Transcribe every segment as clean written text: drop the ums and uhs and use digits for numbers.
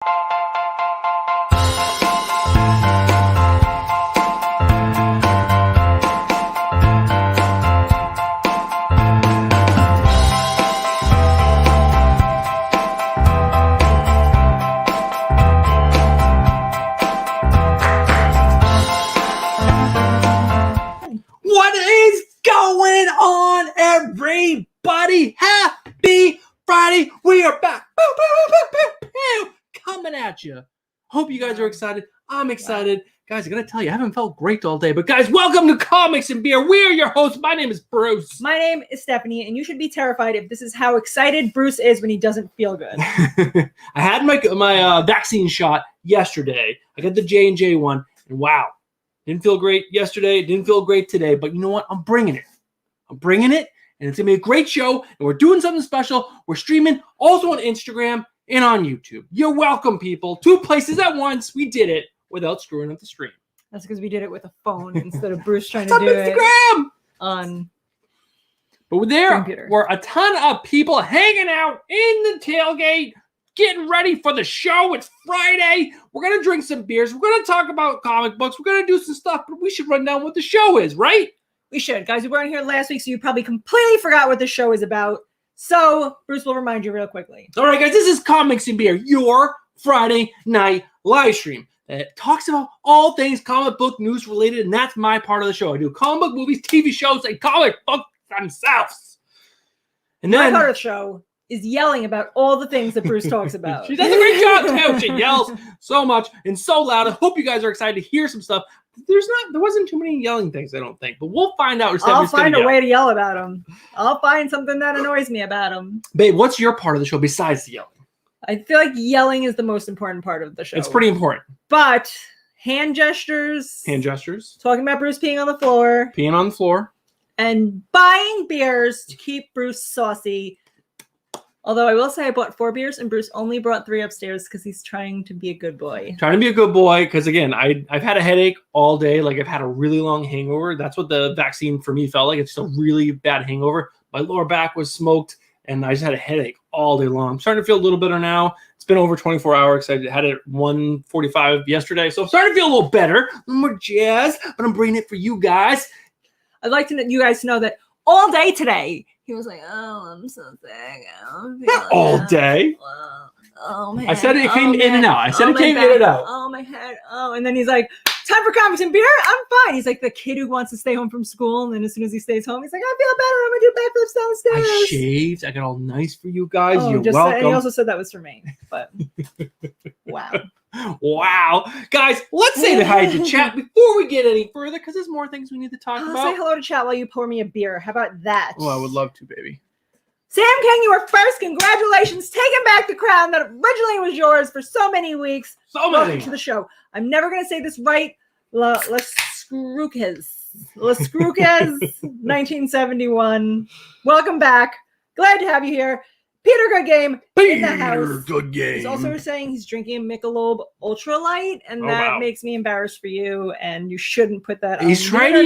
What is going on, everybody? Happy Friday. We are back. Coming at you. Hope you guys are excited. I'm excited. Guys, I got to tell you, I haven't felt great all day. But guys, welcome to Comics and Beer. We are your hosts. My name is Bruce. My name is Stephanie, and you should be terrified if this is how excited Bruce is when he doesn't feel good. I had my vaccine shot yesterday. I got the J&J one, and wow. Didn't feel great yesterday. Didn't feel great today. But you know what? I'm bringing it. And it's going to be a great show. And we're doing something special. We're streaming also on Instagram and on YouTube. You're welcome, people. 2 places at once. We did it without screwing up the stream. That's because we did it with a phone instead of Bruce trying to do Instagram. it on But there computer. were a ton of people hanging out in the tailgate, getting ready for the show. It's Friday. We're going to drink some beers. We're going to talk about comic books. We're going to do some stuff, but we should run down what the show is, right? We should. Guys, we weren't here last week, so you probably completely forgot what the show is about. So Bruce will remind you real quickly. All right, guys, this is Comics and Beer, your Friday night live stream that talks about all things comic book news related, and that's my part of the show. I do comic book movies, TV shows, and comic books themselves. And My then part of the show is yelling about all the things that Bruce talks about. she does a great job too. She yells so much and so loud. I hope you guys are excited to hear some stuff. There wasn't too many yelling things, I don't think, but we'll find out. I'll find a way to yell about him. I'll find something that annoys me about him. Babe, what's your part of the show besides the yelling? I feel like yelling is the most important part of the show. It's pretty important. But hand gestures, talking about Bruce peeing on the floor, peeing on the floor, and buying beers to keep Bruce saucy. Although I will say I bought 4 beers and Bruce only brought 3 upstairs because he's trying to be a good boy. Trying to be a good boy because, again, I've had a headache all day. Like, I've had a really long hangover. That's what the vaccine for me felt like. It's just a really bad hangover. My lower back was smoked, and I just had a headache all day long. I'm starting to feel a little better now. It's been over 24 hours. I had it at 1:45 yesterday, so I'm starting to feel a little better. A little more jazz, but I'm bringing it for you guys. I'd like you guys to know that all day today, he was like, "Oh, I'm so sick. Not all day. Oh man." I said it came in and out. I said it came back. in and out. Oh my head. Oh, and then he's like, "Time for comics and beer. I'm fine." He's like the kid who wants to stay home from school, and then as soon as he stays home, he's like, "I feel better. I'm gonna do backflips down the stairs." I shaved. I got all nice for you guys. Oh, You're and welcome. he also said that was for me, but wow. Wow. Guys, let's say hi to chat before we get any further, because there's more things we need to talk I'll about. say hello to chat while you pour me a beer. How about that? Oh, I would love to, baby. Sam King, you were first. Congratulations. Taking back the crown that originally was yours for so many weeks. So Welcome many. to the show. I'm never going to say this right. Let's Scrookes, 1971. Welcome back. Glad to have you here. Peter Good Game in the house. Good game. He's also saying he's drinking Michelob Ultralight, and that makes me embarrassed for you, and you shouldn't put that on He's trying to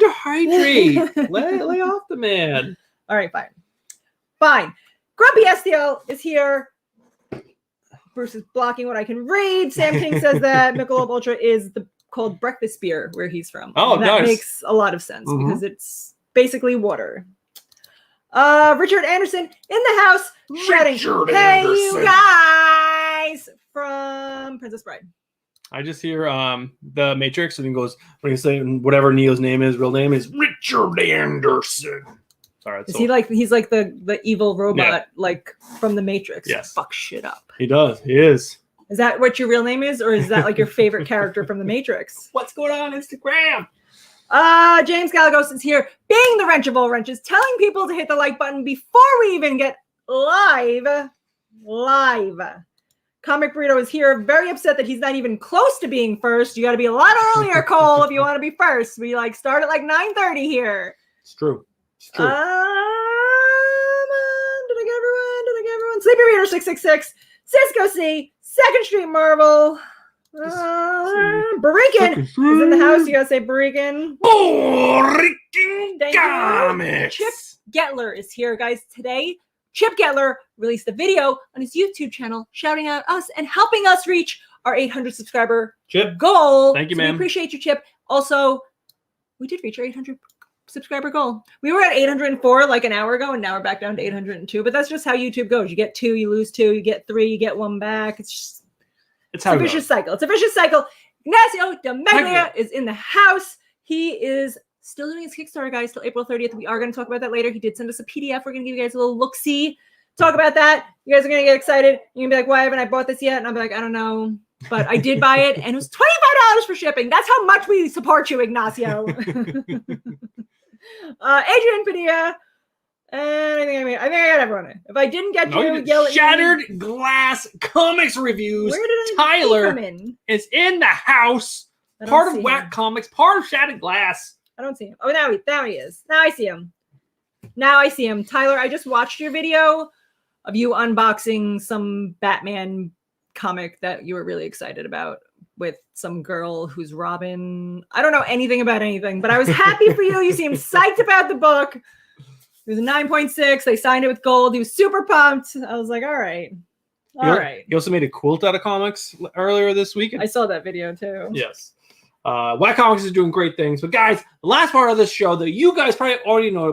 hydrate. lay off the man. All right, fine. Grumpy STL is here. Bruce is blocking what I can read. Sam King says that Michelob Ultra is called breakfast beer where he's from. Oh, and that nice. makes a lot of sense because it's basically water. Richard Anderson in the house shouting, "Hey, you guys!" from Princess Bride. I just hear the Matrix, and he goes, when he's saying whatever Neo's real name is Richard Anderson. Sorry, He's like the evil robot, like from the Matrix. Yes. Fuck shit up. He does. He is. Is that what your real name is, or is that like your favorite character from the Matrix? What's going on Instagram? James Galagos is here, being the wrench of all wrenches, telling people to hit the like button before we even get live. Comic Burrito is here, very upset that he's not even close to being first. You got to be a lot earlier, Cole, if you want to be first. We start at 9:30 here. It's true. Did I get everyone? Sleepy Reader 666, Cisco C, 2nd Street Marvel. Barikin is in the house. You gotta say Barikin. Barikin Thank you. Comics. Chip Getler is here, guys. Today, Chip Gettler released a video on his YouTube channel shouting out us and helping us reach our 800 subscriber Chip, goal. thank you, So we ma'am. appreciate you, Chip. Also, we did reach our 800 subscriber goal. We were at 804 like an hour ago, and now we're back down to 802. But that's just how YouTube goes. You get 2, you lose 2, you get 3, you get 1 back. It's how a it vicious goes. cycle. It's a vicious cycle. Ignacio de Maglia is in the house. He is still doing his Kickstarter, guys, till April 30th. We are going to talk about that later. He did send us a PDF. We're going to give you guys a little look-see. Talk about that. You guys are going to get excited. You're going to be like, why haven't I bought this yet? And I'll be like, I don't know. But I did buy it, and it was $25 for shipping. That's how much we support you, Ignacio. Adrian Padilla. And I think I got everyone. If I didn't get you, yell at me. Shattered Glass Comics Reviews. Where did Tyler come in? is in the house. I don't Part of see Whack him. Comics, part of Shattered Glass. I don't see him. Oh, now he is. Now I see him. Tyler, I just watched your video of you unboxing some Batman comic that you were really excited about with some girl who's Robin. I don't know anything about anything, but I was happy for you. You seemed psyched about the book. It was a 9.6. They signed it with gold. He was super pumped. I was like, all right. All right. He also made a quilt out of comics earlier this week. I saw that video too. Yes. Whack Comics is doing great things. But guys, the last part of this show that you guys probably already know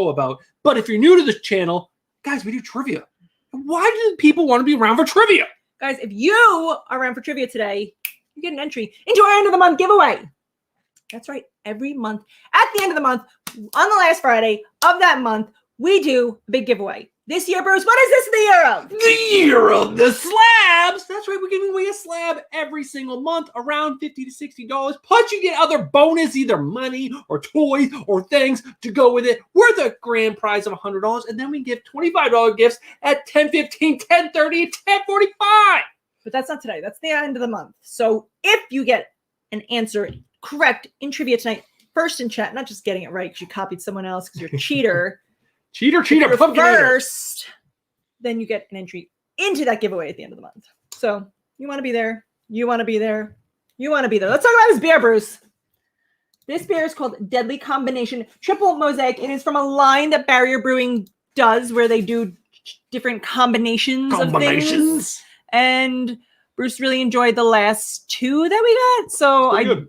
about, but if you're new to this channel, guys, we do trivia. Why do people want to be around for trivia? Guys, if you are around for trivia today, you get an entry into our end of the month giveaway. That's right. Every month, at the end of the month, on the last Friday of that month, we do a big giveaway. This year, Bruce, what is this the year of? The year of the slabs. That's right. We're giving away a slab every single month, around $50 to $60. Plus, you get other bonus, either money or toys or things to go with it, worth a grand prize of $100. And then we give $25 gifts at 10:15, 10:30, and 10:45. But that's not today. That's the end of the month. So if you get an answer correct in trivia tonight, first in chat, not just getting it right because you copied someone else because you're a cheater. Cheater, You're pumpkin eater. first, then you get an entry into that giveaway at the end of the month. So you want to be there. You want to be there. You want to be there. Let's talk about this beer, Bruce. This beer is called Deadly Combination Triple Mosaic. It is from a line that Barrier Brewing does where they do different combinations of things. And Bruce really enjoyed the last 2 that we got. So I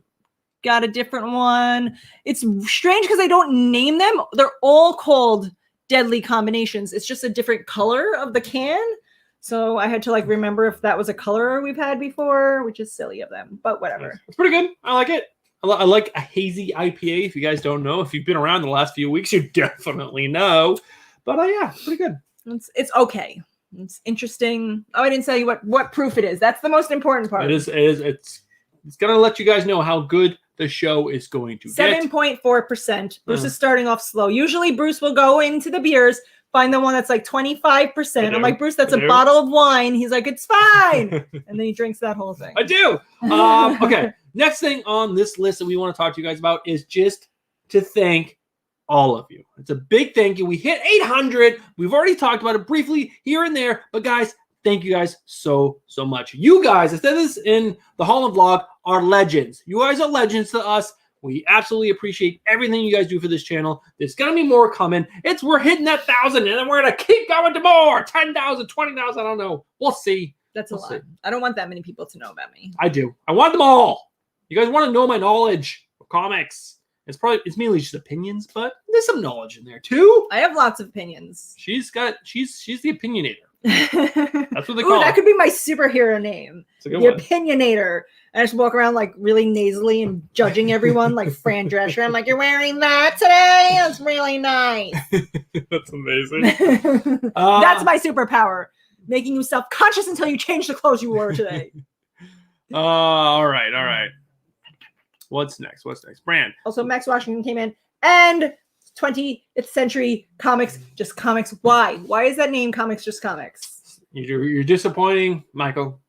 got a different one. It's strange because they don't name them. They're all called Deadly Combinations. It's just a different color of the can. So I had to like remember if that was a color we've had before, which is silly of them, but whatever. It's pretty good. I like it. I like a hazy IPA. If you guys don't know, if you've been around the last few weeks, you definitely know. But yeah, pretty good. It's okay. It's interesting. Oh, I didn't tell you what proof it is. That's the most important part. It is. It's gonna let you guys know how good the show is going to get. 7.4%. Bruce is starting off slow. Usually Bruce will go into the beers, find the one that's like 25%. I'm like, Bruce, that's a bottle of wine. He's like, it's fine. And then he drinks that whole thing. I do. Okay. Next thing on this list that we want to talk to you guys about is just to thank all of you. It's a big thank you. We hit 800. We've already talked about it briefly here and there, but guys, thank you guys so much. You guys, I said this in the Holland vlog, are legends. You guys are legends to us. We absolutely appreciate everything you guys do for this channel. There's going to be more coming. We're hitting that 1,000, and then we're going to keep going to more. 10,000, 20,000, I don't know. We'll see. That's a lot. I don't want that many people to know about me. I do. I want them all. You guys want to know my knowledge of comics. It's mainly just opinions, but there's some knowledge in there too. I have lots of opinions. She's the opinionator. That's what they Ooh, call that it. could be my superhero name. It's a good The one. Opinionator. I just walk around like really nasally and judging everyone like Fran Drescher. I'm like, you're wearing that today? That's really nice. That's amazing. That's my superpower. Making you self-conscious until you change the clothes you wore today. All right. What's next? Brand. Also, Max Washington came in. And 20th Century Comics, Just Comics. Why? Why is that name Comics, Just Comics? You're disappointing, Michael.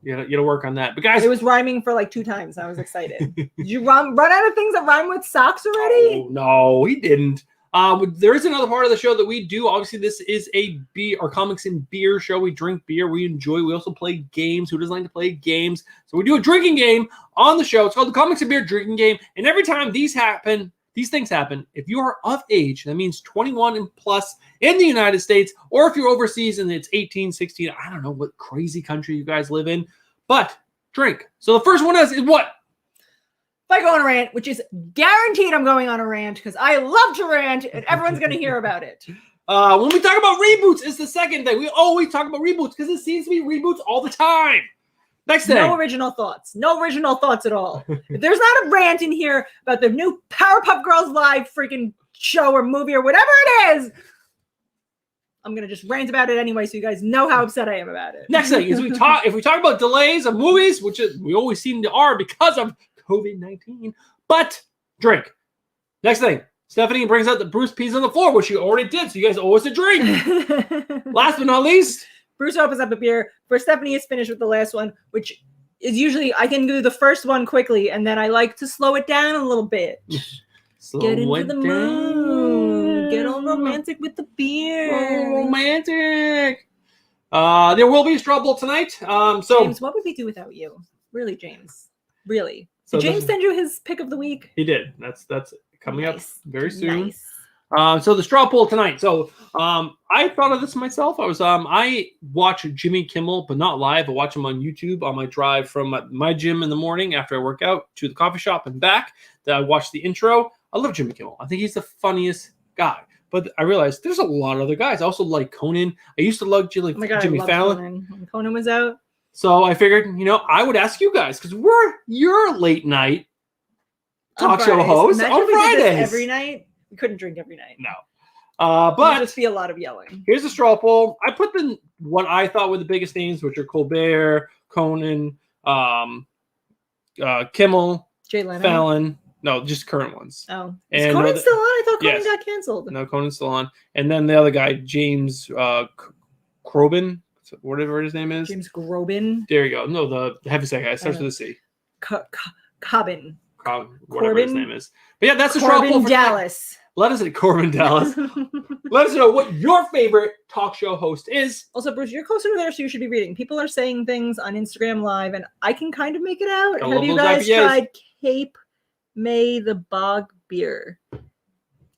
You gotta work on that. But guys, it was rhyming for like 2 times. I was excited. Did you run out of things that rhyme with socks already? Oh, no, he didn't. There is another part of the show that we do. Obviously, this is a beer or comics and beer show. We drink beer. We enjoy. We also play games. Who doesn't like to play games? So we do a drinking game on the show. It's called the Comics and Beer Drinking Game. And every time these happen, these things happen. If you are of age, that means 21 and plus in the United States, or if you're overseas and it's 18, 16, I don't know what crazy country you guys live in, but drink. So the first one is what? If I go on a rant, which is guaranteed I'm going on a rant because I love to rant and everyone's going to hear about it. When we talk about reboots, it's the second thing. We always talk about reboots because it seems to be reboots all the time. Next thing. No original thoughts. No original thoughts at all. If there's not a rant in here about the new Powerpuff Girls Live freaking show or movie or whatever it is, I'm going to just rant about it anyway so you guys know how upset I am about it. Next thing is if we talk about delays of movies, which we always seem to are because of COVID-19, but drink. Next thing, Stephanie brings out the Bruce peas on the floor, which she already did, so you guys owe us a drink. Last but not least, Bruce opens up a beer. For Stephanie is finished with the last one, which is usually I can do the first one quickly, and then I like to slow it down a little bit. Get into the mood. Get all romantic with the beer. Oh, romantic. There will be a straw bowl tonight. So James, what would we do without you? Really, James? Really? So Did James send you his pick of the week? He did. That's coming up very soon. Nice. So the straw poll tonight. So I thought of this myself. I watch Jimmy Kimmel, but not live. I watch him on YouTube on my drive from my gym in the morning after I work out to the coffee shop and back. Then I watch the intro. I love Jimmy Kimmel. I think he's the funniest guy. But I realized there's a lot of other guys. I also like Conan. I used to love Jimmy I Fallon. Conan. When Conan was out. So I figured, I would ask you guys because we're your late night talk show hosts Imagine on if we did this Fridays. every night. We couldn't drink every night. No. It But would just be a lot of yelling. here's a straw poll. I put what I thought were the biggest names, which are Colbert, Conan, Kimmel, Jay Leno. Fallon. No, just current ones. Oh. And Is Conan still on? I thought Conan yes. got canceled. No, Conan's still on. And then the other guy, James Crobin, whatever his name is. James Grobin. There you go. No, the heavyset guy. It starts with a C. Cobbin. Whatever his name is. But yeah, that's the straw poll Corbin for tonight. Dallas. Let us at Corbin Dallas. Let us know what your favorite talk show host is. Also, Bruce, you're closer to there, so you should be reading. People are saying things on Instagram Live, and I can kind of make it out. I Have love you those guys IPAs. tried Cape May the Bog beer?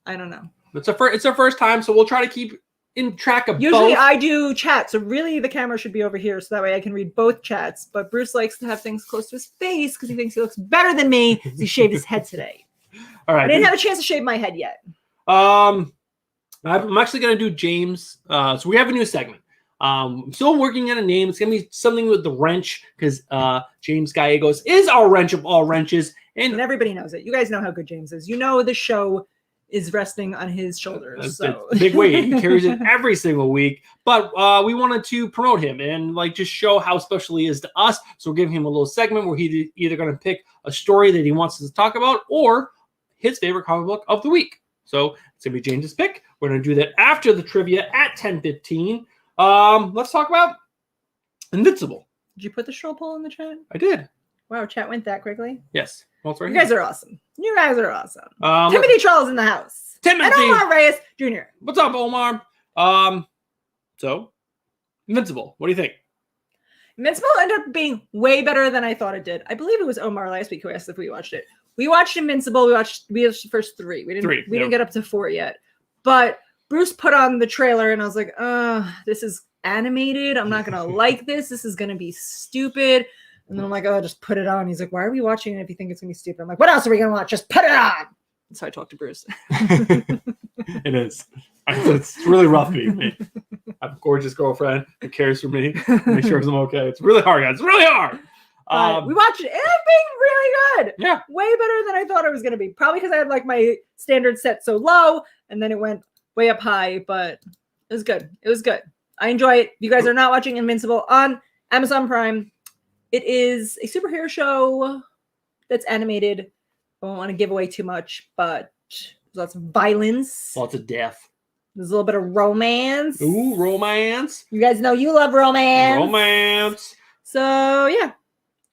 I don't know. It's our first time, so we'll try to keep in track of Usually both. I do chat, so really the camera should be over here, so that way I can read both chats. But Bruce likes to have things close to his face because he thinks he looks better than me. So he shaved his head today. All right. I didn't have a chance to shave my head yet. I'm actually going to do James. So we have a new segment. I'm still working on a name. It's going to be something with the wrench because James Gallegos is our wrench of all wrenches. And everybody knows it. You guys know how good James is. You know the show is resting on his shoulders. So. It's a big weight. He carries it every single week. But we wanted to promote him and just show how special he is to us. So we're giving him a little segment where he's either going to pick a story that he wants us to talk about or his favorite comic book of the week. So it's going to be James's pick. We're going to do that after the trivia at 10:15. Let's talk about Invincible. Did you put the straw poll in the chat? I did. Wow, chat went that quickly. Yes. Well, it's right You here. guys are awesome. You guys are awesome. Timothy Troll's in the house. Timothy. And Omar Reyes Jr. What's up, Omar? So Invincible. What do you think? Invincible ended up being way better than I thought it did. I believe it was Omar last week who asked if we watched it. We watched Invincible. We watched the first 3. We didn't get up to 4 yet. But Bruce put on the trailer and I was like, this is animated. I'm not gonna like this. This is gonna be stupid. And then I'm like, just put it on. He's like, why are we watching it if you think it's gonna be stupid? I'm like, what else are we gonna watch? Just put it on. And so I talked to Bruce. It is. It's really rough being me. I have a gorgeous girlfriend who cares for me. Make sure I'm okay. It's really hard, guys. It's really hard. We watched it. It ended up being really good. Yeah. Way better than I thought it was going to be. Probably because I had my standard set so low and then it went way up high, but it was good. It was good. I enjoy it. If you guys are not watching Invincible on Amazon Prime, it is a superhero show that's animated. I don't want to give away too much, but there's lots of violence. Lots of death. There's a little bit of romance. Ooh, romance. You guys know you love romance. Romance. So, yeah.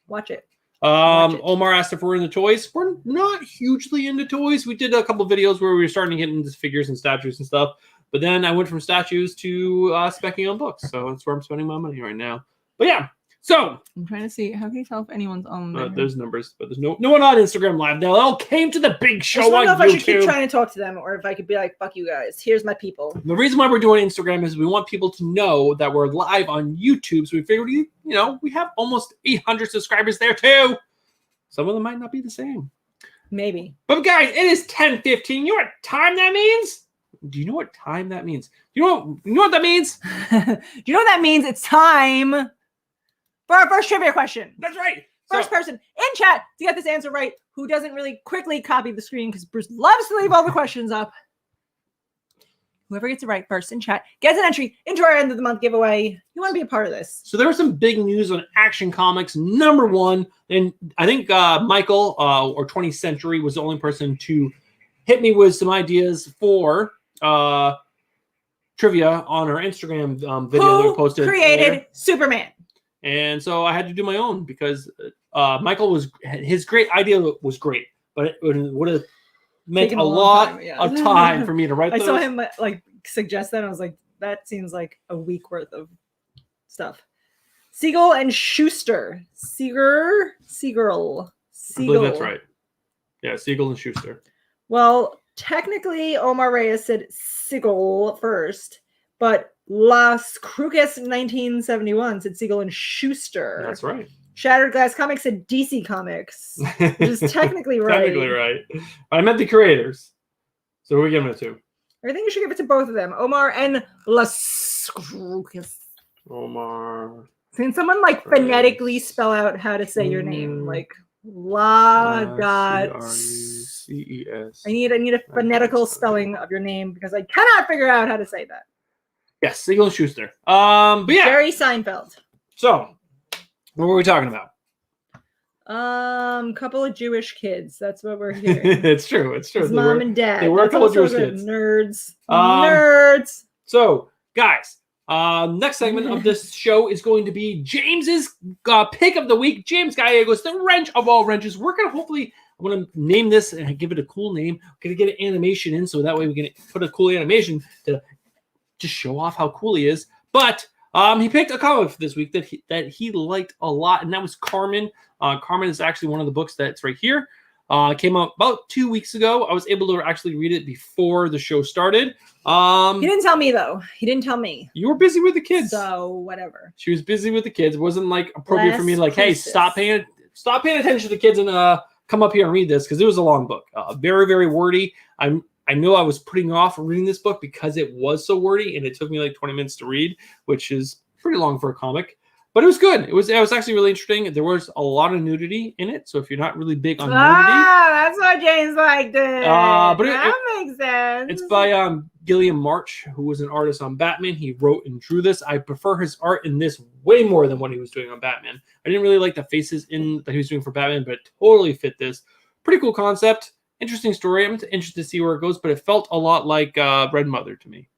Watch it. Watch it. Omar asked if we're into toys. We're not hugely into toys. We did a couple videos where we were starting to get into figures and statues and stuff. But then I went from statues to specking on books. So that's where I'm spending my money right now. But yeah. So I'm trying to see. How can you tell if anyone's on there? there's numbers, but there's no one on Instagram Live. They all came to the big I show just don't know on if I should keep YouTube. trying to talk to them or if I could be like, fuck you guys. Here's my people. The reason why we're doing Instagram is we want people to know that we're live on YouTube. So we figured, we have almost 800 subscribers there too. Some of them might not be the same. Maybe. But guys, it is 10:15. You know what time that means? Do you know what time that means? You know what that means? Do you know what that means? It's time for our first trivia question. That's right. First person in chat to get this answer right, who doesn't really quickly copy the screen because Bruce loves to leave all the questions up. Whoever gets it right first in chat gets an entry into our end of the month giveaway. You want to be a part of this. So there was some big news on Action Comics. Number one, and I think Michael or 20th Century was the only person to hit me with some ideas for trivia on our Instagram video that we posted. Created there. Superman? And so I had to do my own because Michael his great idea was great, but it would have meant Taken a a long lot time, yeah. of time for me to write I those. saw him like suggest that. And I was like, that seems like a week worth of stuff. Siegel and Schuster. Siegel. I believe that's right. Yeah, Siegel and Schuster. Well, technically, Omar Reyes said Siegel first, but Las Cruces 1971 said Siegel and Schuster. That's right. Shattered Glass Comics said DC Comics, which is technically right. Technically right. I meant the creators. So we're giving it to. I think you should give it to both of them, Omar and Las Cruces. Omar. Can someone phonetically spell out how to say your name? Like La dot. CES. I need a phonetical spelling of your name because I cannot figure out how to say that. Yes, Siegel and Schuster. But yeah. Jerry Seinfeld. So, what were we talking about? Couple of Jewish kids. That's what we're hearing. It's true. It's true. His mom and dad. They were a That's couple of also Jewish good. kids. Nerds. Nerds. So, guys, next segment of this show is going to be James's pick of the week. James Gallegos, the wrench of all wrenches. We're going to hopefully, I'm going to name this and give it a cool name. We're going to get an animation in so that way we can put a cool animation to just show off how cool he is. But he picked a comic for this week that he liked a lot, and that was Carmen. Carmen is actually one of the books that's right here. Came out about 2 weeks ago. I was able to actually read it before the show started. He didn't tell me though. He didn't tell me. You were busy with the kids. So whatever. She was busy with the kids. It wasn't appropriate for me to Last hey, Christmas. stop paying attention to the kids and come up here and read this because it was a long book. Very, very wordy. I know I was putting off reading this book because it was so wordy and it took me 20 minutes to read, which is pretty long for a comic. But it was good. It was actually really interesting. There was a lot of nudity in it. So if you're not really big on nudity. That's why James liked it. But that makes sense. It's by Gilliam March, who was an artist on Batman. He wrote and drew this. I prefer his art in this way more than what he was doing on Batman. I didn't really like the faces that he was doing for Batman, but it totally fit this. Pretty cool concept. Interesting story. I'm interested to see where it goes, but it felt a lot like Red Mother to me.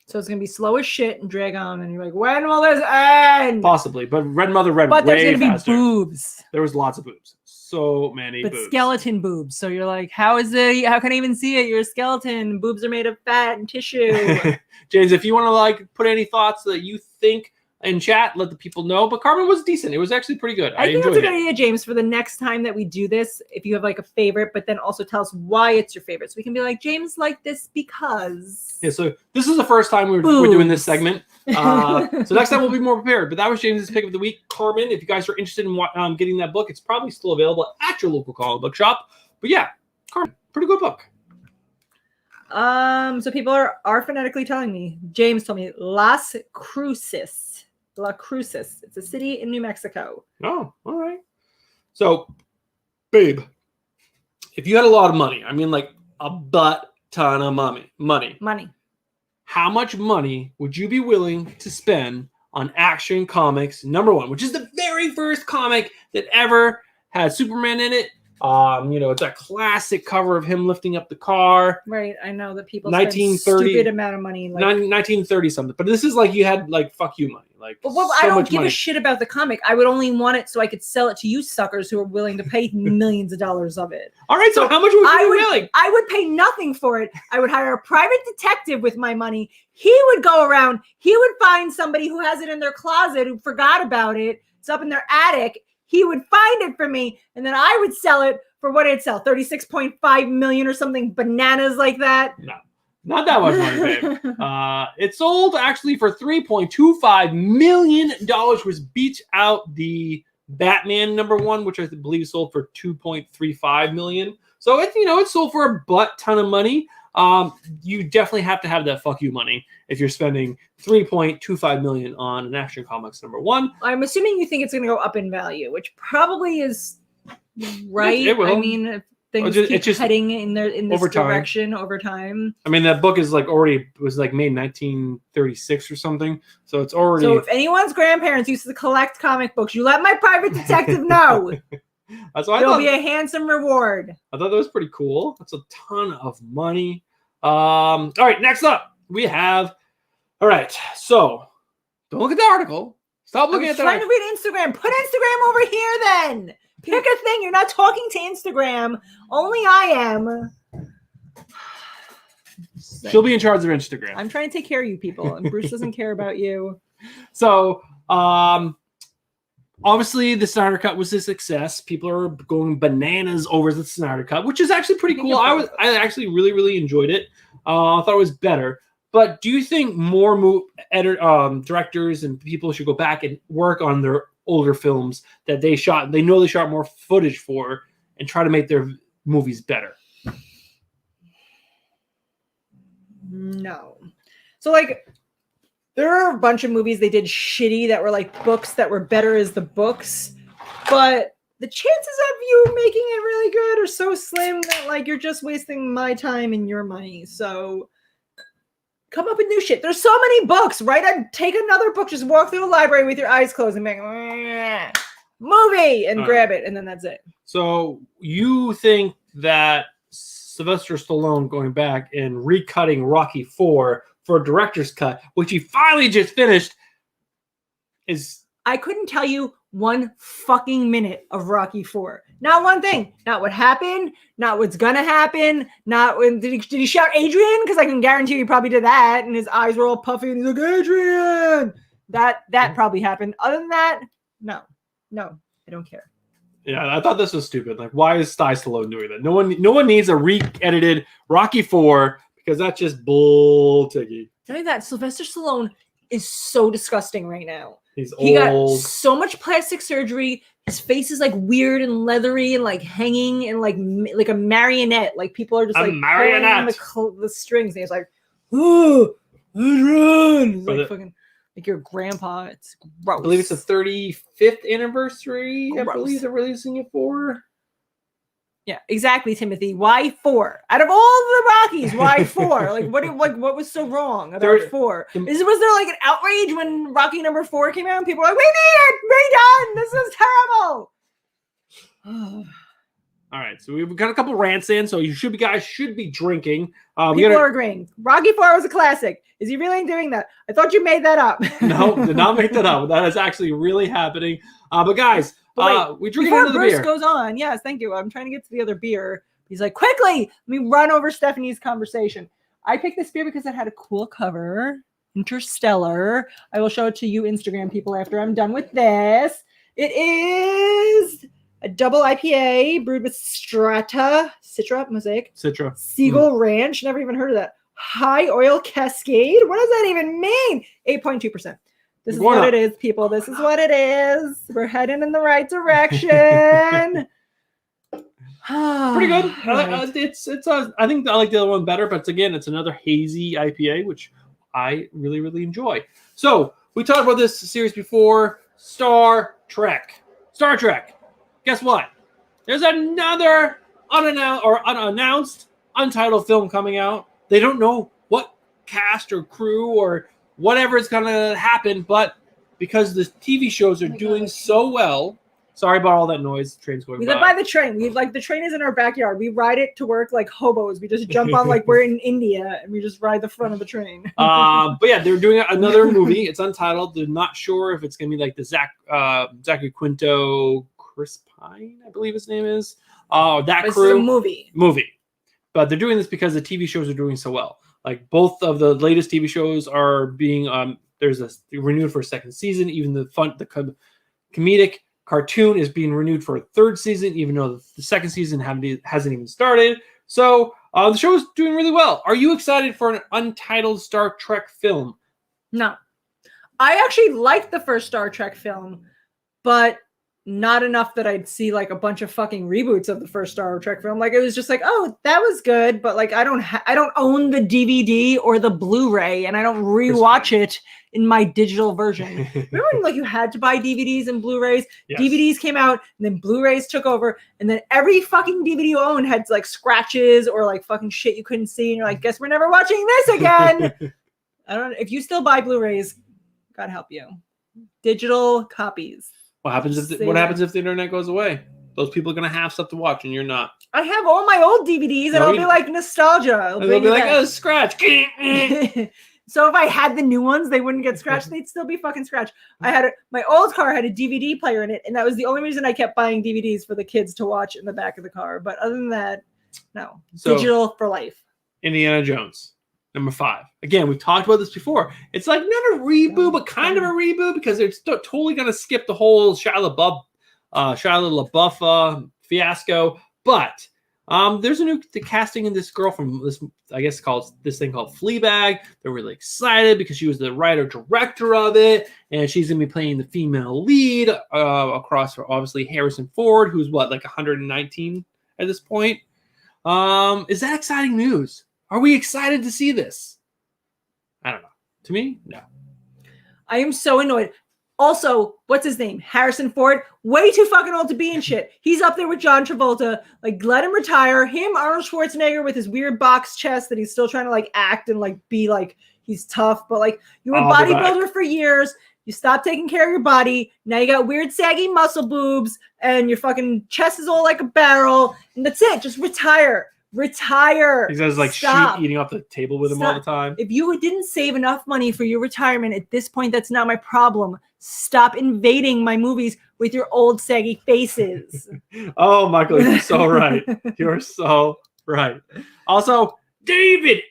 So it's gonna be slow as shit and drag on, and you're like, when will this end? Possibly, but Red Mother read But there's way gonna faster. be boobs. There was lots of boobs. So many But boobs. skeleton boobs. So you're like, how can I even see it? You're a skeleton. Boobs are made of fat and tissue. James, if you want to put any thoughts that you think in chat, let the people know. But Carmen was decent. It was actually pretty good. I think that's enjoyed a good it. idea, James, for the next time that we do this. If you have a favorite, but then also tell us why it's your favorite. So we can be like, James liked this because. Yeah, so this is the first time we're doing this segment. So next time we'll be more prepared. But that was James's pick of the week. Carmen, if you guys are interested in getting that book, it's probably still available at your local comic book shop. But yeah, Carmen, pretty good book. So people are phonetically telling me. James told me Las Cruces. La Cruces. It's a city in New Mexico. Oh, all right. So, babe, if you had a lot of money, I mean a butt ton of money. How much money would you be willing to spend on Action Comics #1, which is the very first comic that ever had Superman in it? It's a classic cover of him lifting up the car. Right. I know that people 1930 spend stupid amount of money. 1930 something. But this is you had fuck you money. But I don't give a shit about the comic. I would only want it so I could sell it to you suckers who are willing to pay millions of dollars of it. All right, so how much would you be willing? I would pay nothing for it. I would hire a private detective with my money. He would go around. He would find somebody who has it in their closet who forgot about it. It's up in their attic. He would find it for me, and then I would sell it for what did it sell? 36.5 million or something bananas like that. No, not that much money, babe. It sold actually for $3.25 million, which beats out the Batman #1, which I believe sold for $2.35 million. So it sold for a butt ton of money. You definitely have to have that fuck you money if you're spending $3.25 million on an Action Comics #1. I'm assuming you think it's going to go up in value, which probably is right. It will. I mean, if things keep heading in this direction over time. I mean, that book is like already was like made in 1936 or something, so it's already. So if anyone's grandparents used to collect comic books, you let my private detective know. There'll be a handsome reward. I thought that was pretty cool. That's a ton of money. All right, next up we have. All right, so don't look at the article. Stop looking at that. I'm trying to read Instagram. Put Instagram over here then. Pick a thing. You're not talking to Instagram. Only I am. She'll be in charge of Instagram. I'm trying to take care of you people, and Bruce doesn't care about you. So, obviously, the Snyder Cut was a success. People are going bananas over the Snyder Cut, which is actually pretty cool. I actually really, really enjoyed it. I thought it was better. But do you think more directors and people should go back and work on their older films that they shot? They know they shot more footage for, and try to make their movies better. No. So like there are a bunch of movies they did shitty that were like books that were better as the books, but the chances of you making it really good are so slim that like you're just wasting my time and your money. So come up with new shit. There's so many books, right? I'd take another book, just walk through the library with your eyes closed and make movie and grab it, and then that's it. So you think that Sylvester Stallone going back and recutting Rocky IV for a director's cut, which he finally just finished, is... I couldn't tell you one fucking minute of Rocky IV. Not one thing. Not what happened. Not what's gonna happen. Not when did he shout Adrian? Because I can guarantee he probably did that, and his eyes were all puffy, and he's like Adrian. That probably happened. Other than that, no, I don't care. Yeah, I thought this was stupid. Like, why is Sly Stallone doing that? No one needs a re-edited Rocky IV because that's just bull tiggy. Tell you that Sylvester Stallone is so disgusting right now. He got so much plastic surgery. His face is like weird and leathery and like hanging and like a marionette. Like people are just like marionette the strings. And he's like, "Ooh, run!" He's like fucking like your grandpa. It's gross. I believe it's the 35th anniversary. Gross. I believe they're releasing it for. Yeah, exactly, Timothy. Why 4? Out of all the Rockies, why 4? What was so wrong about 4? Was there like an outrage when Rocky #4 came out and people were like, "We need it redone. This is terrible." All right, so we've got a couple rants in, so guys should be drinking. People are agreeing. Rocky IV was a classic. Is he really doing that? I thought you made that up. No, did not make that up. That is actually really happening. But guys, we drink before another Bruce beer. Goes on. Yes, thank you. I'm trying to get to the other beer. He's like, quickly, let me run over Stephanie's conversation. I picked this beer because it had a cool cover. Interstellar. I will show it to you Instagram people after I'm done with this. It is a double IPA brewed with Citra Mosaic, Seagull Ranch. Never even heard of that. High Oil Cascade. What does that even mean? 8.2%. This is what it is, people. This is what it is. We're heading in the right direction. Pretty good. I think I like the other one better, but it's another hazy IPA, which I really, really enjoy. So we talked about this series before. Star Trek. Guess what? There's another unannounced, untitled film coming out. They don't know what cast or crew or whatever is going to happen, but because the TV shows are doing so well. Sorry about all that noise. Train's going by. We live by the train. The train is in our backyard. We ride it to work like hobos. We just jump on like we're in India and we just ride the front of the train. But yeah, they're doing another movie. It's untitled. They're not sure if it's going to be like the Zachary Quinto, Chris Pine, I believe his name is. That crew. It's a movie. But they're doing this because the TV shows are doing so well. Like both of the latest TV shows are being renewed for a second season. Even the comedic cartoon is being renewed for a third season, even though the second season hasn't even started. So the show is doing really well. Are you excited for an untitled Star Trek film? No. I actually liked the first Star Trek film, but not enough that I'd see like a bunch of fucking reboots of the first Star Trek film. Like it was just like, oh, that was good, but like I don't own the DVD or the Blu-ray, and I don't rewatch it in my digital version. Remember when like you had to buy DVDs and Blu-rays? Yes. DVDs came out, and then Blu-rays took over, and then every fucking DVD you owned had like scratches or like fucking shit you couldn't see, and you're like, guess we're never watching this again. I don't. If you still buy Blu-rays, God help you. Digital copies. What happens if the internet goes away? Those people are gonna have stuff to watch, and you're not. I have all my old DVDs, and it'll be like nostalgia. They'll be like, oh, scratch. So if I had the new ones, they wouldn't get scratched. They'd still be fucking scratched. My old car had a DVD player in it, and that was the only reason I kept buying DVDs for the kids to watch in the back of the car. But other than that, no. So, digital for life. Indiana Jones. Number 5. Again, we've talked about this before. It's like not a reboot, but kind of a reboot because they're totally going to skip the whole Shia LaBeouf fiasco. But there's the casting in this girl from this, I guess, this thing called Fleabag. They're really excited because she was the writer-director of it, and she's going to be playing the female lead across, obviously, Harrison Ford, who's like 119 at this point. Is that exciting news? Are we excited to see this? I don't know. To me, no. I am so annoyed. Also, what's his name? Harrison Ford. Way too fucking old to be in shit. He's up there with John Travolta. Like, let him retire. Him, Arnold Schwarzenegger with his weird box chest that he's still trying to like act and like be like he's tough. But like, you were a bodybuilder for years. You stopped taking care of your body. Now you got weird saggy muscle boobs and your fucking chest is all like a barrel. And that's it. Just retire. Retire. He says like sheep eating off the table with him all the time. If you didn't save enough money for your retirement at this point, that's not my problem. Stop invading my movies with your old saggy faces. Oh, Michael, you're so right. You're so right. Also, David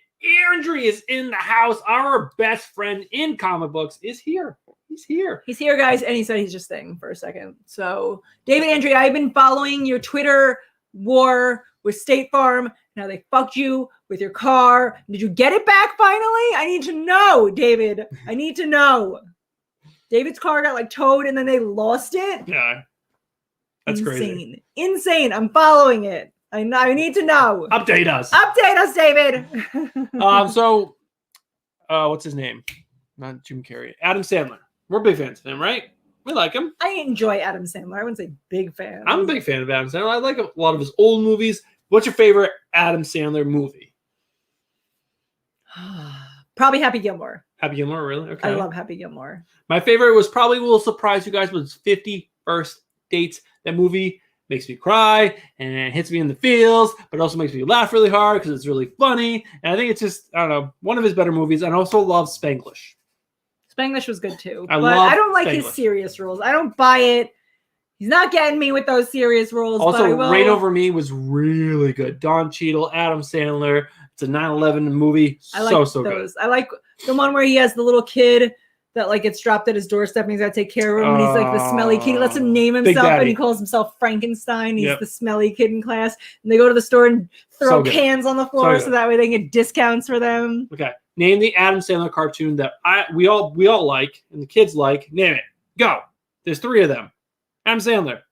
Andry is in the house. Our best friend in comic books is here. He's here. He's here, guys. And he said he's just staying for a second. So, David Andry, I've been following your Twitter war with State Farm. Now they fucked you with your car. Did you get it back finally? I need to know, David. I need to know. David's car got like towed and then they lost it. Yeah. That's crazy. Insane. I'm following it. I need to know. Update us. Update us, David. So what's his name? Not Jim Carrey. Adam Sandler. We're big fans of him, right? We like him. I enjoy Adam Sandler. I wouldn't say big fan. I'm a big fan of Adam Sandler. I like a lot of his old movies. What's your favorite Adam Sandler movie? Probably Happy Gilmore. Happy Gilmore, really? Okay. I love Happy Gilmore. My favorite was probably will surprise you guys was 50 First Dates. That movie makes me cry and it hits me in the feels, but also makes me laugh really hard because it's really funny. And I think it's just, I don't know, one of his better movies. And I also love Spanglish. Spanglish was good too. I don't like his serious roles. I don't buy it. He's not getting me with those serious roles. Also, Rain Over Me was really good. Don Cheadle, Adam Sandler. It's a 9/11 movie. So good. I like the one where he has the little kid that like gets dropped at his doorstep and he's got to take care of him. And he's like the smelly kid. He lets him name himself and he calls himself Frankenstein. He's the smelly kid in class. And they go to the store and throw cans on the floor so that way they can get discounts for them. Okay. Name the Adam Sandler cartoon that we all like and the kids like. Name it. Go. There's 3 of them. Adam Sandler.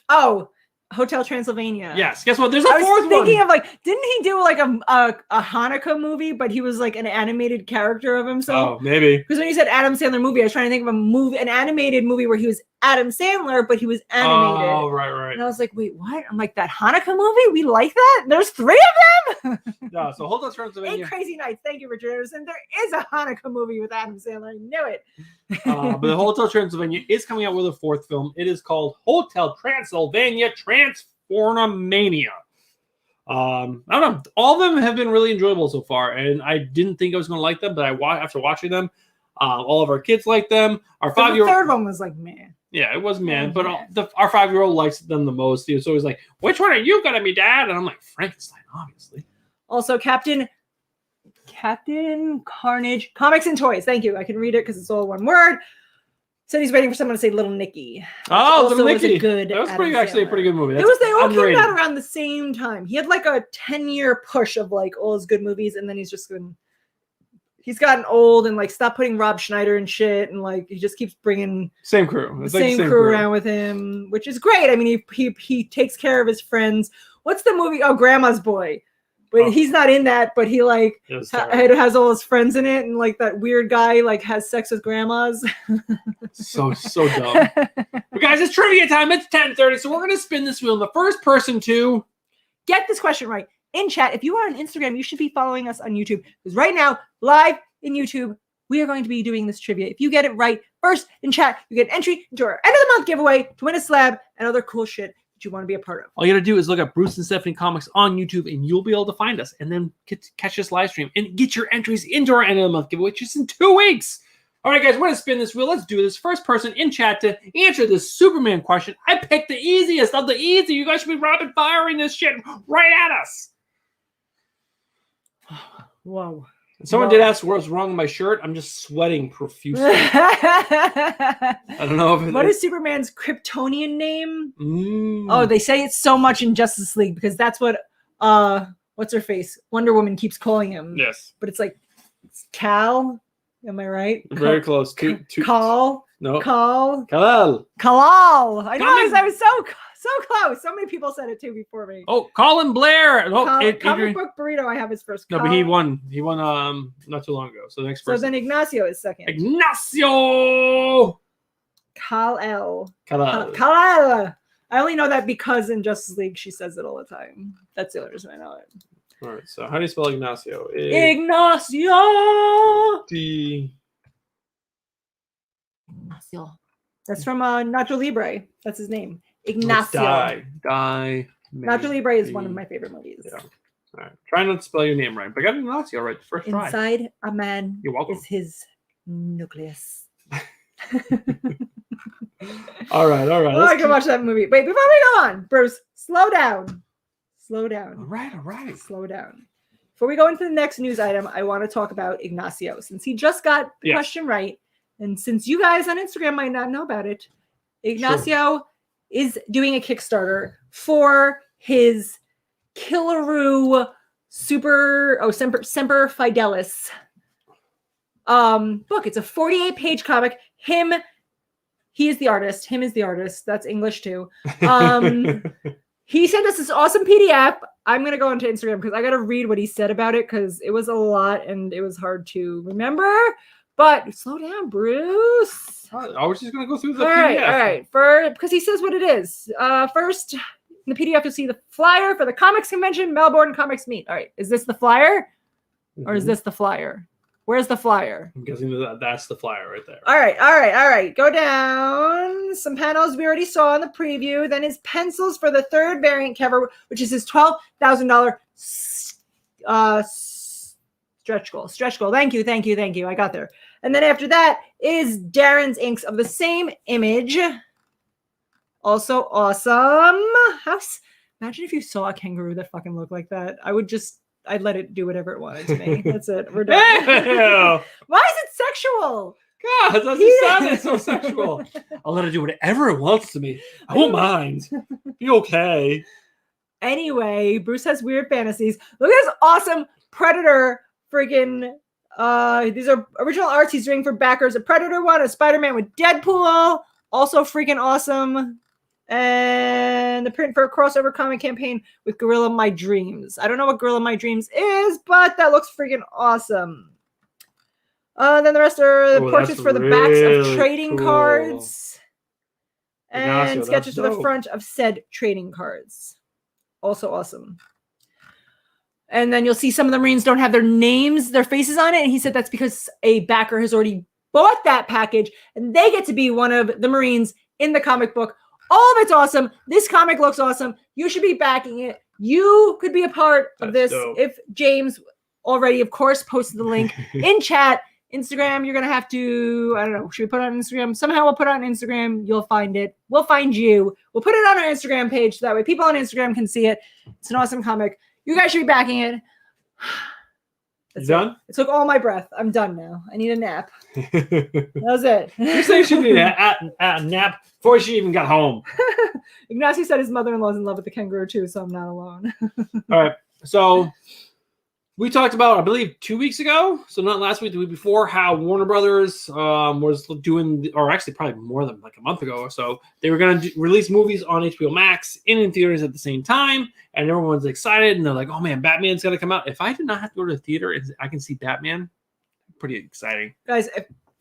Oh, Hotel Transylvania. Yes. Guess what? There's a 4th one. I was thinking of like, didn't he do like a Hanukkah movie, but he was like an animated character of himself? Oh, maybe. Because when you said Adam Sandler movie, I was trying to think of an animated movie where he was Adam Sandler, but he was animated. Oh, right. And I was like, wait, what? I'm like, that Hanukkah movie? We like that? There's 3 of them? No, so Hotel Transylvania. 8 Crazy Nights. Thank you, Richard Anderson. There is a Hanukkah movie with Adam Sandler. I knew it. But the Hotel Transylvania is coming out with a 4th film. It is called Hotel Transylvania Transformania. I don't know. All of them have been really enjoyable so far, and I didn't think I was going to like them, but after watching them, all of our kids like them. Our 5-year-old. The 3rd one was like, man. Yeah, it was man, but our 5-year-old likes them the most. He was always like, "Which one are you gonna be, Dad?" And I'm like, "Frankenstein, obviously." Also, Captain Carnage, Comics and Toys. Thank you. I can read it because it's all one word. Said he's waiting for someone to say Little Nicky. Oh, also Little was a Nicky. good That was Adam actually a Sandler. pretty good movie. They all underrated. came out around the same time. He had like a 10-year push of like all his good movies, and then he's gotten old and like stopped putting Rob Schneider and shit, and like he just keeps bringing Same crew. the It's like same crew around with him, which is great. I mean, he takes care of his friends. What's the movie? Oh, Grandma's Boy. But Oh. he's not in that, but he like It was terrible. has all his friends in it, and like that weird guy like has sex with grandmas. So dumb. But guys, it's trivia time. It's 10:30, so we're gonna spin this wheel. And the first person to Get this question right in chat. If you are on Instagram, you should be following us on YouTube, because right now, live in YouTube, we are going to be doing this trivia. If you get it right first in chat, you get an entry into our end of the month giveaway to win a slab and other cool shit that you want to be a part of. all you gotta do is look up Bruce and Stephanie Comics on YouTube, and you'll be able to find us, and then catch this live stream and get your entries into our end of the month giveaway, which is in 2 weeks. All right, guys, we're gonna spin this wheel. Let's do this. First person in chat to answer this Superman question. I picked the easiest of the easy. You guys should be rapid firing this shit right at us. Whoa. Someone did ask what was wrong with my shirt. I'm just sweating profusely. I don't know if What is Superman's Kryptonian name? Mm. Oh, they say it's so much in Justice League because that's what what's her face? Wonder Woman keeps calling him. Yes. But it's like it's Cal. Am I right? Very close. Kal. No. Kal. Kalal. Kalal. I know Comic- I was so close. So many people said it too before me. Oh, Colin Blair. Oh, Comic Book Burrito, I have his first. No, but he won. He won not too long ago. So the next So person. then Ignacio is second. Ignacio. Kal-El. Kalal. Kal-El. I only know that because in Justice League she says it all the time. That's the only reason I know it. All right. So how do you spell Ignacio? Ignacio. Ignacio. That's from Nacho Libre. That's his name. Ignacio. Die. Nacho Libre is one of my favorite movies. Yeah. All right. Try not to spell your name right, but I got Ignacio right the first try. Inside a man You're welcome. is his nucleus. All right. Oh, I can watch that movie. Wait, before we go on, Bruce, slow down. Slow All down. right. Slow down. Before we go into the next news item, I want to talk about Ignacio. Since he just got the question right, and since you guys on Instagram might not know about it, Ignacio is doing a Kickstarter for his Killaroo Semper Fidelis book. It's a 48-page comic. He is the artist. Him is the artist. That's English too. He sent us this awesome PDF. I'm going to go onto Instagram because I got to read what he said about it because it was a lot and it was hard to remember. But slow down, Bruce. I was just going to go through the All PDF. right. Because he says what it is. First, in the PDF, you'll see the flyer for the comics convention, Melbourne Comics Meet. All right. Is this the flyer? Or is this the flyer? Where's the flyer? I'm guessing that's the flyer right there. All right. Go down. Some panels we already saw in the preview. Then his pencils for the third variant cover, which is his $12,000 stretch goal. Thank you. I got there. And then after that is Darren's inks of the same image. Also awesome. Imagine if you saw a kangaroo that fucking looked like that. I'd let it do whatever it wanted to me. That's it. We're done. Ew. Why is it sexual? God, that just sounded so sexual. I'll let it do whatever it wants to me. I won't mind. Be okay. Anyway, Bruce has weird fantasies. Look at this awesome Predator friggin' these are original arts he's doing for backers. A Predator one, a Spider-Man with Deadpool. Also freaking awesome. And the print for a crossover comic campaign with Gorilla My Dreams. I don't know what Gorilla My Dreams is, but that looks freaking awesome. Then the rest are the portraits for the backs of trading cards. And Ignacio, sketches for the dope. front of said trading cards. Also awesome. And then you'll see some of the Marines don't have their faces on it. And he said that's because a backer has already bought that package and they get to be one of the Marines in the comic book. All of it's awesome. This comic looks awesome. You should be backing it. You could be a part of this dope. if James already, of course, posted the link in chat. Instagram, you're going to have to, I don't know, should we put it on Instagram? Somehow we'll put it on Instagram. You'll find it. We'll find you. We'll put it on our Instagram page so that way people on Instagram can see it. It's an awesome comic. You guys should be backing it. You That's done? It took all my breath. I'm done now. I need a nap. That was it. You say she needed a nap before she even got home. Ignacy said his mother-in-law's in love with the kangaroo too, so I'm not alone. All right. So we talked about, I believe, 2 weeks ago, so not last week, the week before, how Warner Brothers was doing, or actually probably more than like a month ago or so, they were going to release movies on HBO Max and in theaters at the same time, and everyone's excited, and they're like, oh man, Batman's going to come out. If I did not have to go to the theater and I can see Batman, pretty exciting. Guys,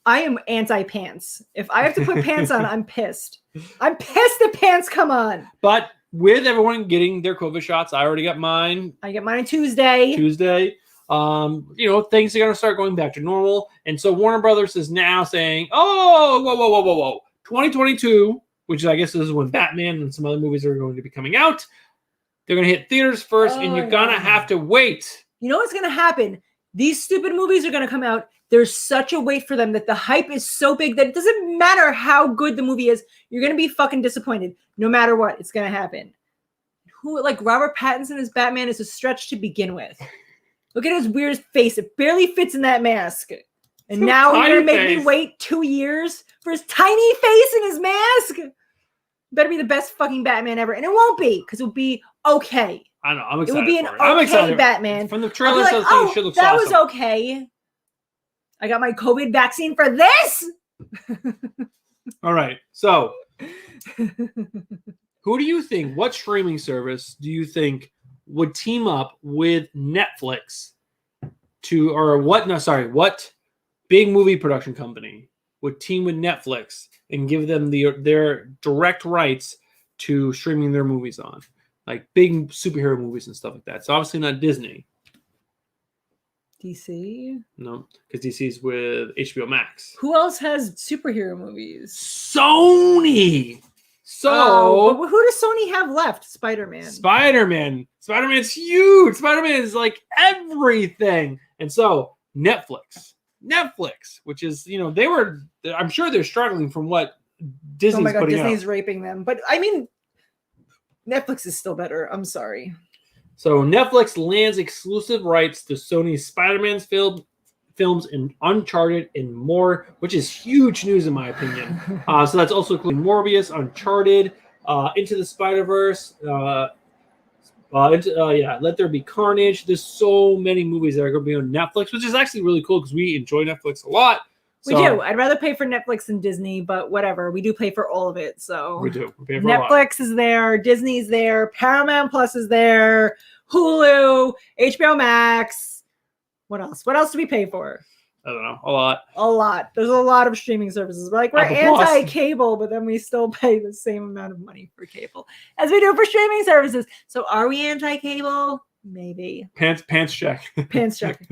I am anti-pants. If I have to put pants on, I'm pissed. I'm pissed that pants come on. But with everyone getting their COVID shots, I already got mine. I get mine on Tuesday. Things are going to start going back to normal. And so Warner Brothers is now saying, oh, whoa. 2022, which I guess is when Batman and some other movies are going to be coming out. They're going to hit theaters first, and you're going to have to wait. You know what's going to happen? These stupid movies are going to come out. There's such a wait for them that the hype is so big that it doesn't matter how good the movie is. You're going to be fucking disappointed. No matter what, it's going to happen. Like Robert Pattinson as Batman is a stretch to begin with. Look at his weird face. It barely fits in that mask. And now you're going to make me wait 2 years for his tiny face in his mask? Better be the best fucking Batman ever. And it won't be, because it'll be okay. I know. I'm excited. It will be an I'm okay excited. Batman. From the trailer, like, it should look that awesome. was okay. I got my COVID vaccine for this. All right. So, who do you think, what streaming service do you think would team up with Netflix what big movie production company would team with Netflix and give them their direct rights to streaming their movies on? Like big superhero movies and stuff like that. So obviously not Disney. DC? No, because DC's with HBO Max. Who else has superhero movies? Sony! So who does Sony have left? Spider-Man. Spider-Man's huge. Spider-Man is like everything. And so Netflix, which is, I'm sure they're struggling from what Disney's putting out. Disney's raping them. But I mean, Netflix is still better. I'm sorry. So Netflix lands exclusive rights to Sony's Spider-Man's films in Uncharted and more, which is huge news in my opinion. So that's also including Morbius, Uncharted, Into the Spider-Verse, Let There Be Carnage. There's so many movies that are going to be on Netflix, which is actually really cool because we enjoy Netflix a lot. We do. I'd rather pay for Netflix than Disney, but whatever. We do pay for all of it. So we do. We pay for Netflix is there, Disney's there, Paramount Plus is there, Hulu, HBO Max. What else? What else do we pay for? I don't know. A lot. A lot. There's a lot of streaming services. We're anti-cable, but then we still pay the same amount of money for cable as we do for streaming services. So are we anti-cable? Maybe. Pants check. Pants check.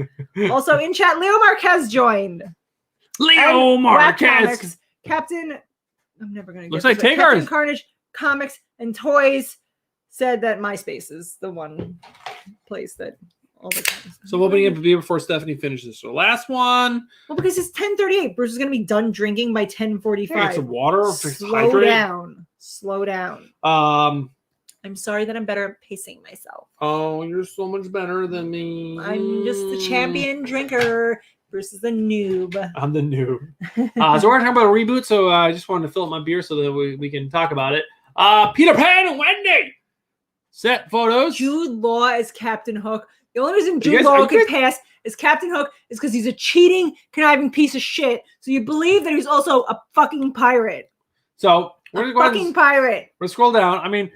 Also in chat, Leo Marquez joined. Leo Marquez. Captain, I'm never going to get Looks like Captain Carnage Comics and Toys said that MySpace is the one place that all the time. So what would you be before Stephanie finishes? So last one. Well, because it's 10:38. Bruce is going to be done drinking by 10:45. Get some water. Slow down. I'm sorry that I'm better at pacing myself. Oh, you're so much better than me. I'm just the champion drinker. Bruce is the noob. I'm the noob. So we're talking about a reboot. So I just wanted to fill up my beer so that we can talk about it. Peter Pan and Wendy. Set photos. Jude Law as Captain Hook. The only reason Jude Law could pass as Captain Hook is because he's a cheating, conniving piece of shit. So you believe that he's also a fucking pirate. So we're going to pirate. We're scroll down. I mean,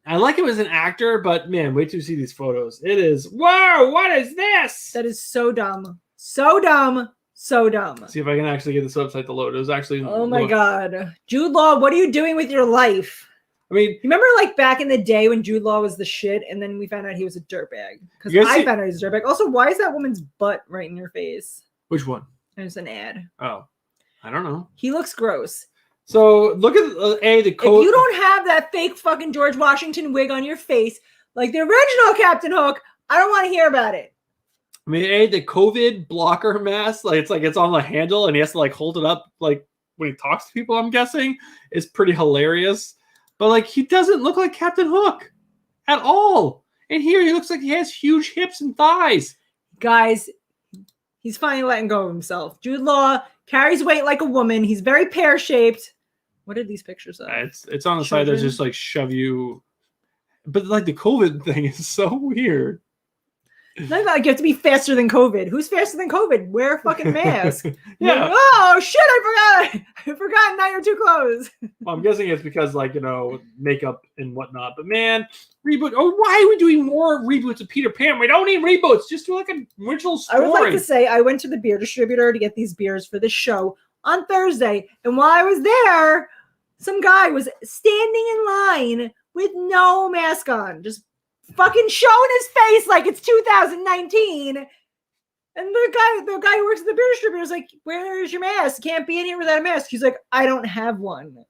I like him as an actor, but man, wait till you see these photos. It is, whoa, what is this? That is so dumb. So dumb. So dumb. See if I can actually get this website to load. It was actually. Oh my God. Jude Law, what are you doing with your life? I mean, you remember like back in the day when Jude Law was the shit and then we found out he was a dirtbag? Because I found out he was a dirtbag. Also, why is that woman's butt right in your face? Which one? There's an ad. Oh, I don't know. He looks gross. So look at the code. If you don't have that fake fucking George Washington wig on your face, like the original Captain Hook, I don't want to hear about it. I mean, the COVID blocker mask, like it's on the handle and he has to like hold it up like when he talks to people, I'm guessing, is pretty hilarious. But like he doesn't look like Captain Hook at all. And here he looks like he has huge hips and thighs. He Guys, he's finally letting go of himself. Jude Law carries weight like a woman. He's very pear-shaped. What are these pictures of? It's on the side that Children? just like shove you. But like the COVID thing is so weird. Not like you have to be faster than COVID. Who's faster than COVID? Wear a fucking mask. Yeah. Like, oh shit! I forgot. Now you're too close. Well, I'm guessing it's because like makeup and whatnot. But man, reboot. Oh, why are we doing more reboots of Peter Pan? We don't need reboots. Just do like an original story. I would like to say I went to the beer distributor to get these beers for this show on Thursday, and while I was there, some guy was standing in line with no mask on, just fucking showing his face like it's 2019. And the guy who works at the beer distributor is like, "Where is your mask? You can't be in here without a mask." He's like, "I don't have one." And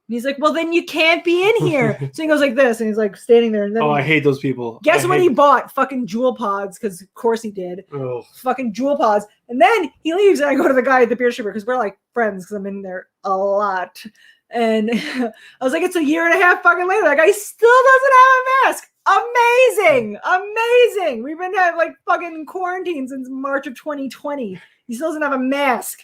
he's like, "Well, then you can't be in here." So he goes like this, and he's like standing there. And then I hate those people. Guess what he bought? Fucking Jewel Pods, because of course he did. Oh. Fucking Jewel Pods. And then he leaves, and I go to the guy at the beer distributor because we're like friends because I'm in there a lot. And I was like, it's a year and a half fucking later. That guy still doesn't have a mask. Amazing. We've been like fucking quarantine since March of 2020. He still doesn't have a mask.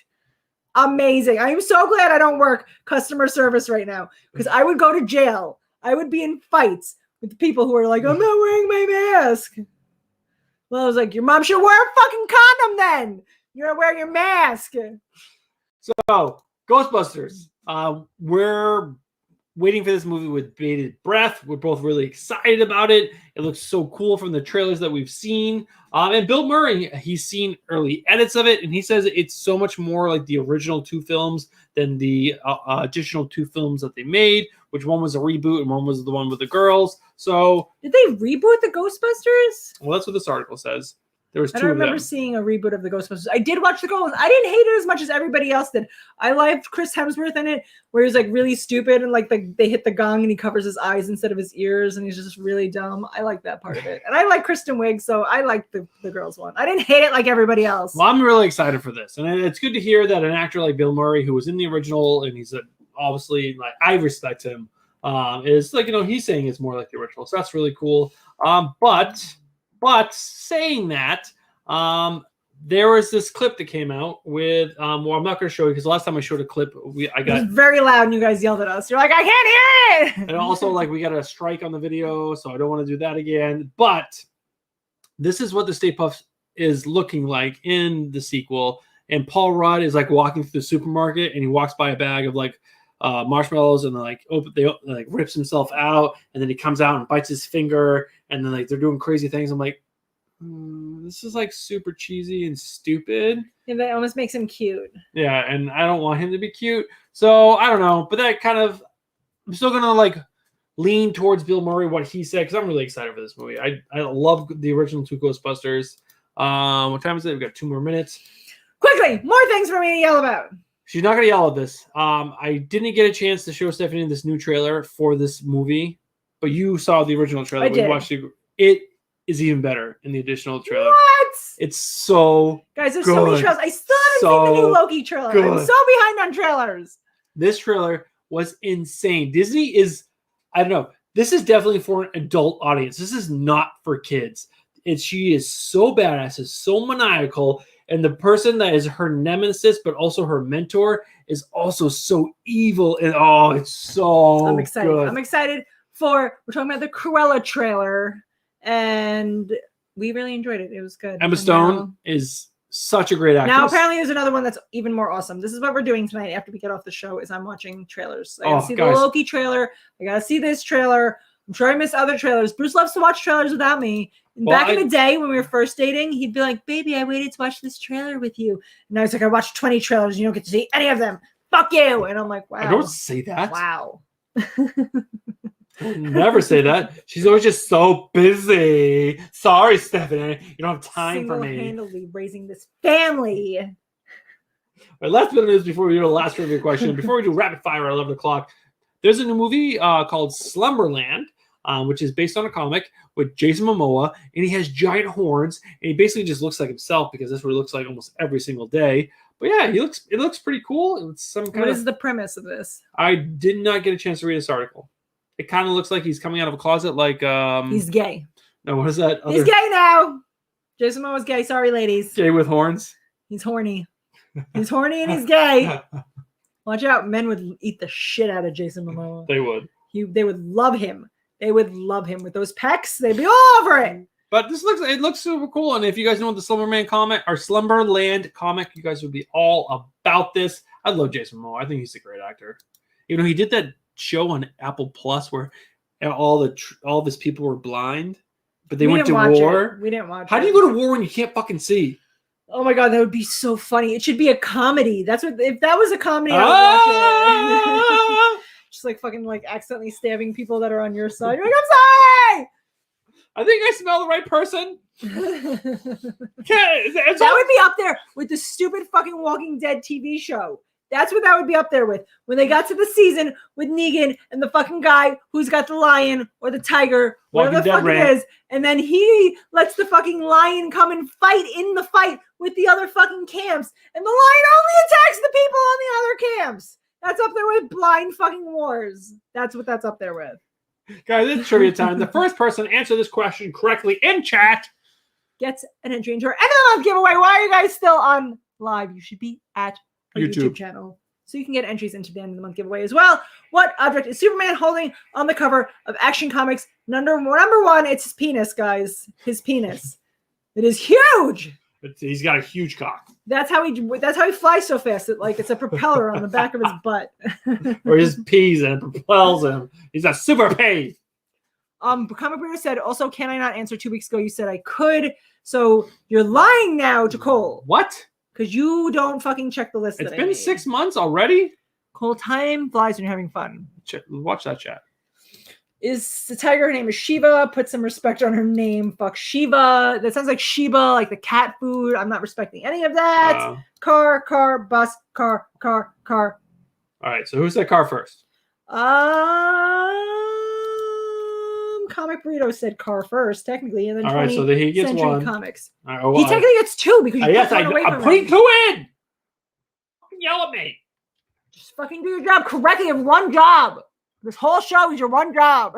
Amazing. I am so glad I don't work customer service right now because I would go to jail. I would be in fights with people who are like, I'm not wearing my mask. Well, I was like, your mom should wear a fucking condom then. You're not wearing your mask. So, Ghostbusters. We're waiting for this movie with bated breath. We're both really excited about it. It looks so cool from the trailers that we've seen. And Bill Murray, he's seen early edits of it, and he says it's so much more like the original two films than the additional two films that they made, which one was a reboot and one was the one with the girls. So, did they reboot the Ghostbusters? Well, that's what this article says. There was two I don't of them. remember seeing a reboot of the Ghostbusters. I did watch the Ghostbusters. I didn't hate it as much as everybody else did. I liked Chris Hemsworth in it, where he's like really stupid and like they hit the gong and he covers his eyes instead of his ears and he's just really dumb. I like that part of it. And I like Kristen Wiig, so I like the girls one. I didn't hate it like everybody else. Well, I'm really excited for this. And it's good to hear that an actor like Bill Murray, who was in the original, and he's obviously, like, I respect him, is like, he's saying it's more like the original. So that's really cool. But saying that, there was this clip that came out with well, I'm not going to show you because the last time I showed a clip it was very loud and you guys yelled at us. You're like, I can't hear it. And also like we got a strike on the video, so I don't want to do that again. But this is what the Stay Puft is looking like in the sequel, and Paul Rudd is like walking through the supermarket and he walks by a bag of like marshmallows and they rips himself out, and then he comes out and bites his finger, and then like they're doing crazy things. I'm like, this is like super cheesy and stupid. Yeah, that almost makes him cute. Yeah, and I don't want him to be cute. So I don't know, but that kind of, I'm still gonna like lean towards Bill Murray, what he said, because I'm really excited for this movie. I love the original two Ghostbusters. What time is it? We've got 2 more minutes. Quickly, more things for me to yell about. She's not gonna yell at this. I didn't get a chance to show Stephanie this new trailer for this movie, but you saw the original trailer. I did. We watched it. It is even better in the additional trailer. What? It's so guys, there's good. so many trailers. I still haven't seen the new Loki trailer. Good. I'm so behind on trailers. This trailer was insane. Disney is, I don't know, this is definitely for an adult audience. This is not for kids. She is so badass, is so maniacal, and the person that is her nemesis, but also her mentor, is also so evil. And it's so I'm excited. good. I'm excited we're talking about the Cruella trailer, and we really enjoyed it. It was good. Emma Stone is such a great actress. Now apparently there's another one that's even more awesome. This is what we're doing tonight after we get off the show, is I'm watching trailers. I gotta see the Loki trailer. I gotta see this trailer. I'm sure I missed other trailers. Bruce loves to watch trailers without me. And back in the day when we were first dating, he'd be like, baby, I waited to watch this trailer with you. And I was like, I watched 20 trailers and you don't get to see any of them. Fuck you. And I'm like, wow. I don't say that. Wow. Never say that. She's always just so busy. Sorry, Stephanie. You don't have time for me. Single-handedly raising this family. All right, last bit of news before we do the last trivia question. Before we do rapid fire at 11 o'clock, there's a new movie called Slumberland, which is based on a comic with Jason Momoa, and he has giant horns, and he basically just looks like himself because that's what he looks like almost every single day. But yeah, it looks pretty cool. It's some kind What is the premise of this? I did not get a chance to read this article. It kind of looks like he's coming out of a closet, like he's gay. No, what is that? He's gay now. Jason Momoa's gay. Sorry, ladies. Gay with horns. He's horny. He's horny and he's gay. Watch out. Men would eat the shit out of Jason Momoa. They would. They would love him. They would love him with those pecs. They'd be all over it. But it looks super cool. And if you guys know the Slumberland comic or Slumberland comic, you guys would be all about this. I love Jason Momoa. I think he's a great actor. You know, he did that show on Apple Plus where all of his people were blind, but they went to war. We didn't watch it. How do you go to war when you can't fucking see? Oh my god, that would be so funny. It should be a comedy. That's what if that was a comedy, I would watch it. Just like fucking like accidentally stabbing people that are on your side. You're like, I'm sorry. I think I smell the right person. That would be up there with the stupid fucking Walking Dead TV show. That's what that would be up there with. When they got to the season with Negan and the fucking guy who's got the lion or the tiger, whatever the fuck it is, and then he lets the fucking lion come and fight in the fight with the other fucking camps, and the lion only attacks the people on the other camps. That's up there with blind fucking wars. That's what that's up there with. Guys, it's trivia time. The first person to answer this question correctly in chat gets an entry into our end of the month giveaway. Why are you guys still on live? You should be at our YouTube channel. So you can get entries into the end of the month giveaway as well. What object is Superman holding on the cover of Action Comics? Number one, it's his penis, guys. His penis. It is huge. He's got a huge cock. That's how he flies so fast. It's a propeller on the back of his butt. Or his peas and it propels him. He's a super pea. Comic Breeder said, also, can I not answer 2 weeks ago? You said I could. So you're lying now to Cole. What? Because you don't fucking check the list. It's been 6 months already? Cole, time flies when you're having fun. Watch that chat. Is the tiger, her name is Shiva. Put some respect on her name. Fuck Shiva. That sounds like Shiba, like the cat food. I'm not respecting any of that. Car, bus, car. All right, so who said car first? Comic Burrito said car first, technically, and then all right, so he gets Century one. Comics. Right, well, he technically gets 2 because you yes, put one away from I'm putting him. 2 in. Fucking yell at me. Just fucking do your job correctly. You have one job. This whole show is your one job.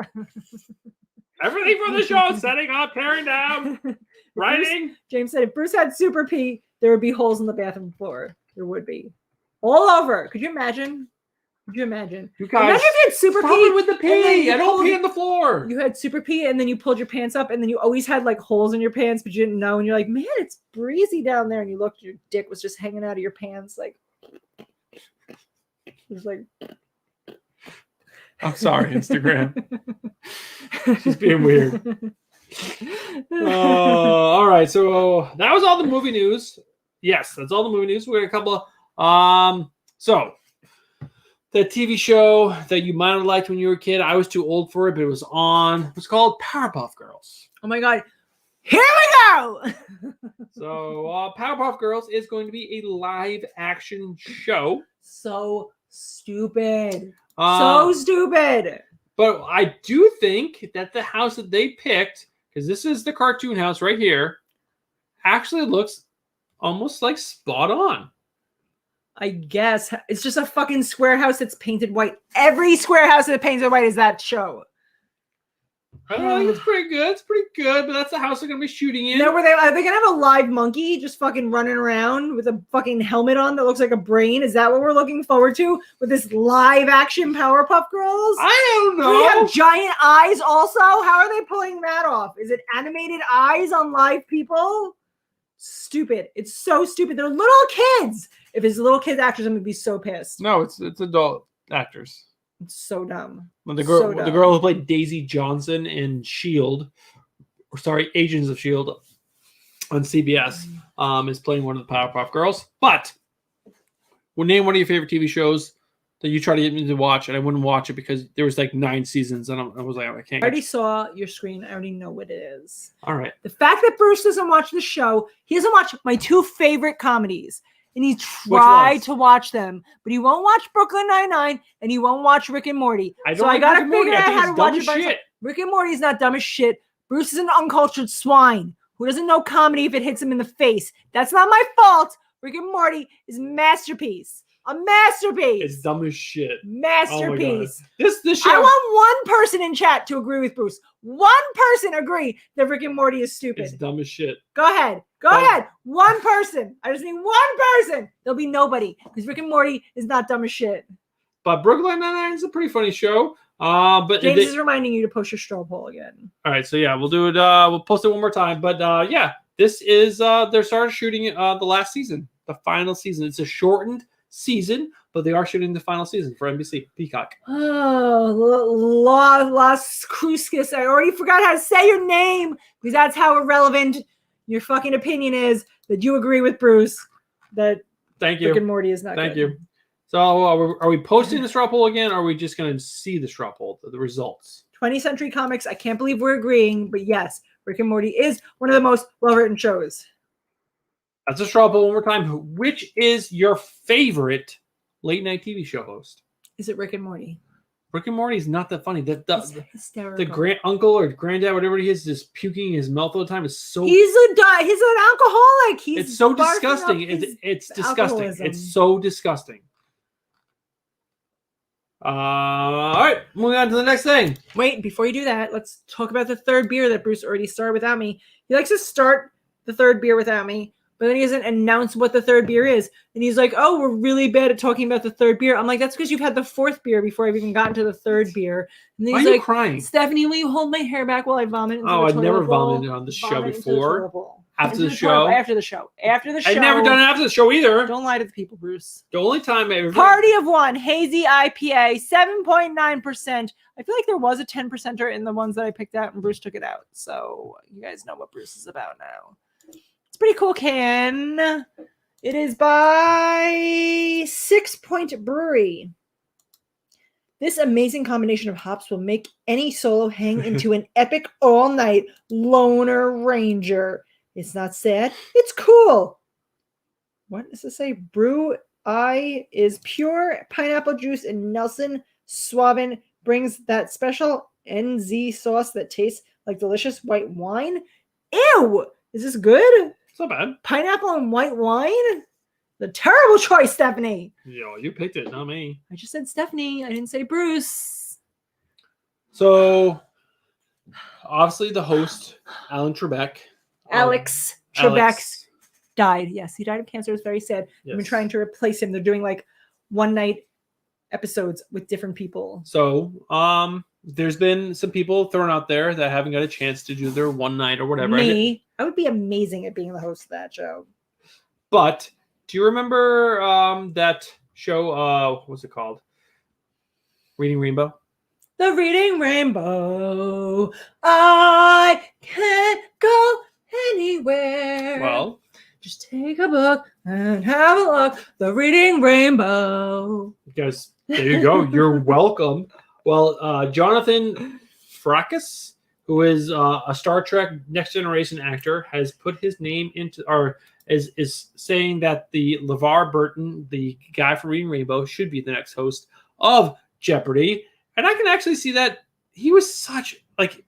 Everything for the show: setting up, tearing down, writing. James said, if Bruce had Super P, there would be holes in the bathroom floor. There would be, all over. Could you imagine? You guys, imagine if you had Super P with the pee. I don't pee on the floor. You had Super P, and then you pulled your pants up, and then you always had like holes in your pants, but you didn't know. And you're like, man, it's breezy down there. And you looked, your dick was just hanging out of your pants, like. It was like. I'm sorry, Instagram. She's being weird. All right, so that was all the movie news. Yes, that's all the movie news. We got a couple of so the TV show that you might have liked when you were a kid. I was too old for it, but it was on. It was called Powerpuff Girls. Oh my god. Here we go. So Powerpuff Girls is going to be a live action show. So stupid. So stupid. But I do think that the house that they picked, because this is the cartoon house right here, actually looks almost like spot on. I guess. It's just a fucking square house that's painted white. Every square house that's painted white is that show. I think it's pretty good. It's pretty good, but that's the house they're going to be shooting in. No, are they going to have a live monkey just fucking running around with a fucking helmet on that looks like a brain? Is that what we're looking forward to with this live action Powerpuff Girls? I don't know. Do they have giant eyes also? How are they pulling that off? Is it animated eyes on live people? Stupid. It's so stupid. They're little kids. If it's little kids actors, I'm going to be so pissed. No, it's adult actors. It's so dumb. The girl who played Daisy Johnson in Agents of S.H.I.E.L.D. on CBS is playing one of the Powerpuff Girls. But name one of your favorite TV shows that you try to get me to watch, and I wouldn't watch it because there was like 9 seasons, and I was like, I can't. I already saw your screen. I already know what it is. All right. The fact that Bruce doesn't watch the show, he doesn't watch my 2 favorite comedies. And he tried to watch them, but he won't watch Brooklyn Nine-Nine, and he won't watch Rick and Morty. I got to figure out how to watch it by myself. Rick and Morty is not dumb as shit. Bruce is an uncultured swine who doesn't know comedy if it hits him in the face. That's not my fault. Rick and Morty is a masterpiece. A masterpiece. It's dumb as shit. Masterpiece. This show. I want one person in chat to agree with Bruce. One person agree that Rick and Morty is stupid. It's dumb as shit. Go ahead. Go ahead. One person. I just need one person. There'll be nobody because Rick and Morty is not dumb as shit. But Brooklyn Nine-Nine is a pretty funny show. But James is reminding you to post your straw poll again. All right, so yeah, we'll do it. We'll post it one more time. But yeah, this is they started shooting the last season, the final season. It's a shortened season, but they are shooting the final season for NBC Peacock. Oh, Las Cruces. I already forgot how to say your name because that's how irrelevant your fucking opinion is that you agree with Bruce that Thank you. Rick and Morty is not Thank good. you. So are we posting the straw poll again, or are we just going to see the straw poll, the results? 20th Century Comics, I can't believe we're agreeing, but yes, Rick and Morty is one of the most well-written shows. That's a straw poll one more time. Which is your favorite late-night TV show host? Is it Rick and Morty? Rick and Morty is not that funny. It's hysterical. The grand uncle or granddad, whatever he is, just puking in his mouth all the time is so. He's an alcoholic. It's so barfing disgusting. up his It's disgusting. alcoholism. It's so disgusting. All right, moving on to the next thing. Wait, before you do that, let's talk about the third beer that Bruce already started without me. He likes to start the third beer without me, but then he doesn't announce what the third beer is. And he's like, oh, we're really bad at talking about the third beer. I'm like, that's because you've had the fourth beer before I've even gotten to the third beer. And then Why he's are you like, crying? Stephanie, will you hold my hair back while I vomit? Into Oh, the I've never toilet bowl? vomited on the show Vomit into the before. toilet bowl. After Into the toilet bowl. show. After the show. After the show. I've never done it after the show either. Don't lie to the people, Bruce. The only time I ever. Party of One, hazy IPA, 7.9%. I feel like there was a 10%er in the ones that I picked out and Bruce took it out. So you guys know what Bruce is about now. It's a pretty cool can. It is by 6 Point Brewery. This amazing combination of hops will make any solo hang into an epic all-night loner ranger. It's not sad. It's cool. What does it say? Brew I is pure pineapple juice and Nelson Sauvin brings that special NZ sauce that tastes like delicious white wine. Ew! Is this good? It's not bad. Pineapple and white wine? The terrible choice, Stephanie. Yo, you picked it, not me. I just said Stephanie. I didn't say Bruce. So, obviously, the host, Alan Trebek. Alex Trebek died. Yes, he died of cancer. It's very sad. Yes. I've been trying to replace him. They're doing like one night episodes with different people. So, there's been some people thrown out there that haven't got a chance to do their one night or whatever. Me, I would be amazing at being the host of that show. But do you remember that show? What was it called? Reading Rainbow. The Reading Rainbow. I can't go anywhere. Well, just take a book and have a look. The Reading Rainbow. guys, there you go. You're welcome. Well, Jonathan Frakes, who is a Star Trek Next Generation actor, has put his name into, or is saying that the LeVar Burton, the guy from Reading Rainbow, should be the next host of Jeopardy. And I can actually see that he was such like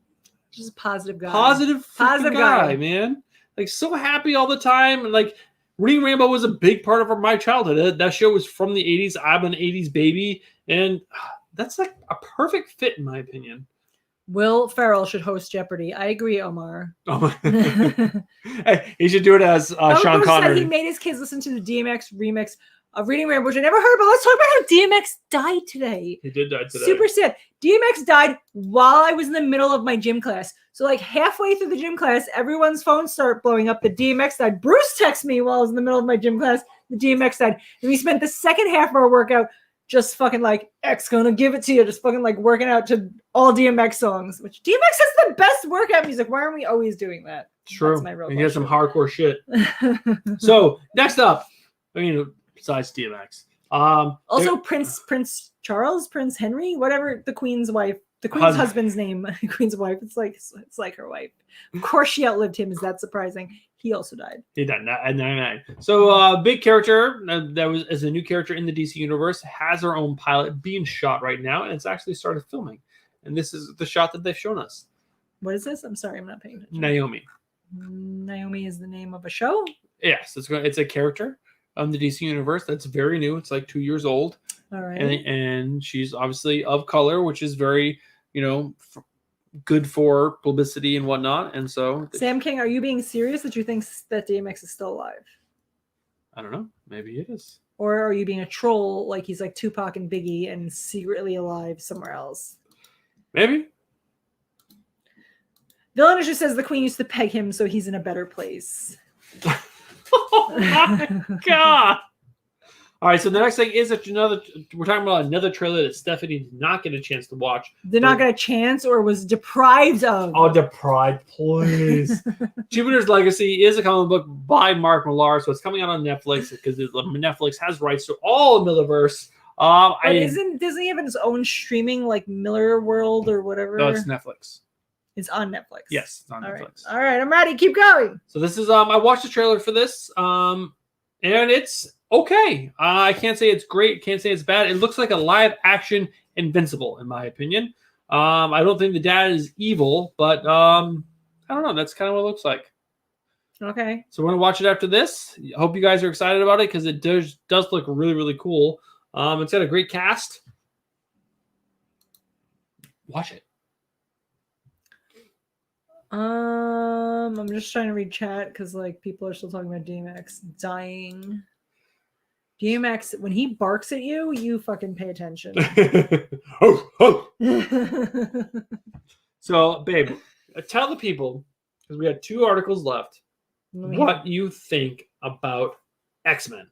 just a positive guy. Positive Positive guy, guy. man. Like so happy all the time. And like Reading Rainbow was a big part of my childhood. That show was from the 80s. I'm an 80s baby. And that's like a perfect fit in my opinion. Will Ferrell should host Jeopardy. I agree, Omar. Oh, hey, he should do it as Sean Bruce said he Connery. made his kids listen to the DMX remix of Reading Rainbow, which I never heard, but let's talk about how DMX died today. He did die today. Super sad. DMX died while I was in the middle of my gym class. So like halfway through the gym class, everyone's phones start blowing up. The DMX died. Bruce texted me while I was in the middle of my gym class. The DMX died. And we spent the second half of our workout just fucking like, X gonna give it to you. Just fucking like working out to all DMX songs, which DMX has the best workout music. Why aren't we always doing that? True. That's my real And he has some question. hardcore shit. So next up, I mean, besides DMX. Also, Prince Charles, Prince Henry, whatever the Queen's wife, the Queen's husband's name, Queen's wife. It's like her wife. Of course, she outlived him. Is that surprising? He also died. He died at 99. So, big character that was as a new character in the DC universe has her own pilot being shot right now, and it's actually started filming. And this is the shot that they've shown us. What is this? I'm sorry, I'm not paying attention. Naomi. Naomi is the name of a show. Yes, it's a character. on the DC universe. That's very new. It's like 2 years old, All right. and she's obviously of color, which is very, good for publicity and whatnot. And so, Sam King, are you being serious that you think that DMX is still alive? I don't know. Maybe it is. Or are you being a troll like he's like Tupac and Biggie and secretly alive somewhere else? Maybe. Villainish just says the Queen used to peg him, so he's in a better place. Oh my god! All right, so the next thing is we're talking about another trailer that Stephanie did not get a chance to watch. Did not get a chance or was deprived of. Oh, deprived, please. Jupiter's Legacy is a comic book by Mark Millar, so it's coming out on Netflix because Netflix has rights to all of Millerverse. But isn't Disney have its own streaming like Miller World or whatever? No, it's Netflix. It's on Netflix. Yes, it's on Netflix. All right, I'm ready. Keep going. So this is I watched the trailer for this, and it's okay. I can't say it's great. Can't say it's bad. It looks like a live action Invincible, in my opinion. I don't think the dad is evil, but I don't know. That's kind of what it looks like. Okay. So we're gonna watch it after this. I hope you guys are excited about it because it does look really, really cool. It's got a great cast. Watch it. I'm just trying to read chat because like people are still talking about DMX dying. DMX, when he barks at you, you fucking pay attention. Oh, oh. So, babe, tell the people, because we had 2 articles left, what you think about X-Men.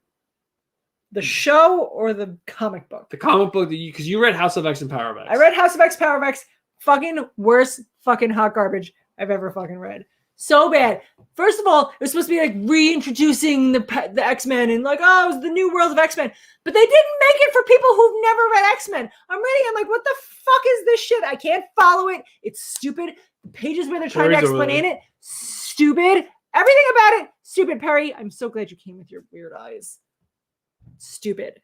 The show or the comic book? The comic book, because you read House of X and Power of X. I read House of X, Power of X. Fucking worst fucking hot garbage I've ever fucking read. So bad. First of all, it was supposed to be like reintroducing the X-Men and like, oh, it was the new world of X-Men. But they didn't make it for people who've never read X-Men. I'm reading, I'm like, what the fuck is this shit? I can't follow it. It's stupid. The pages where they're trying to explain it, stupid. Everything about it, stupid. Perry, I'm so glad you came with your weird eyes. Stupid.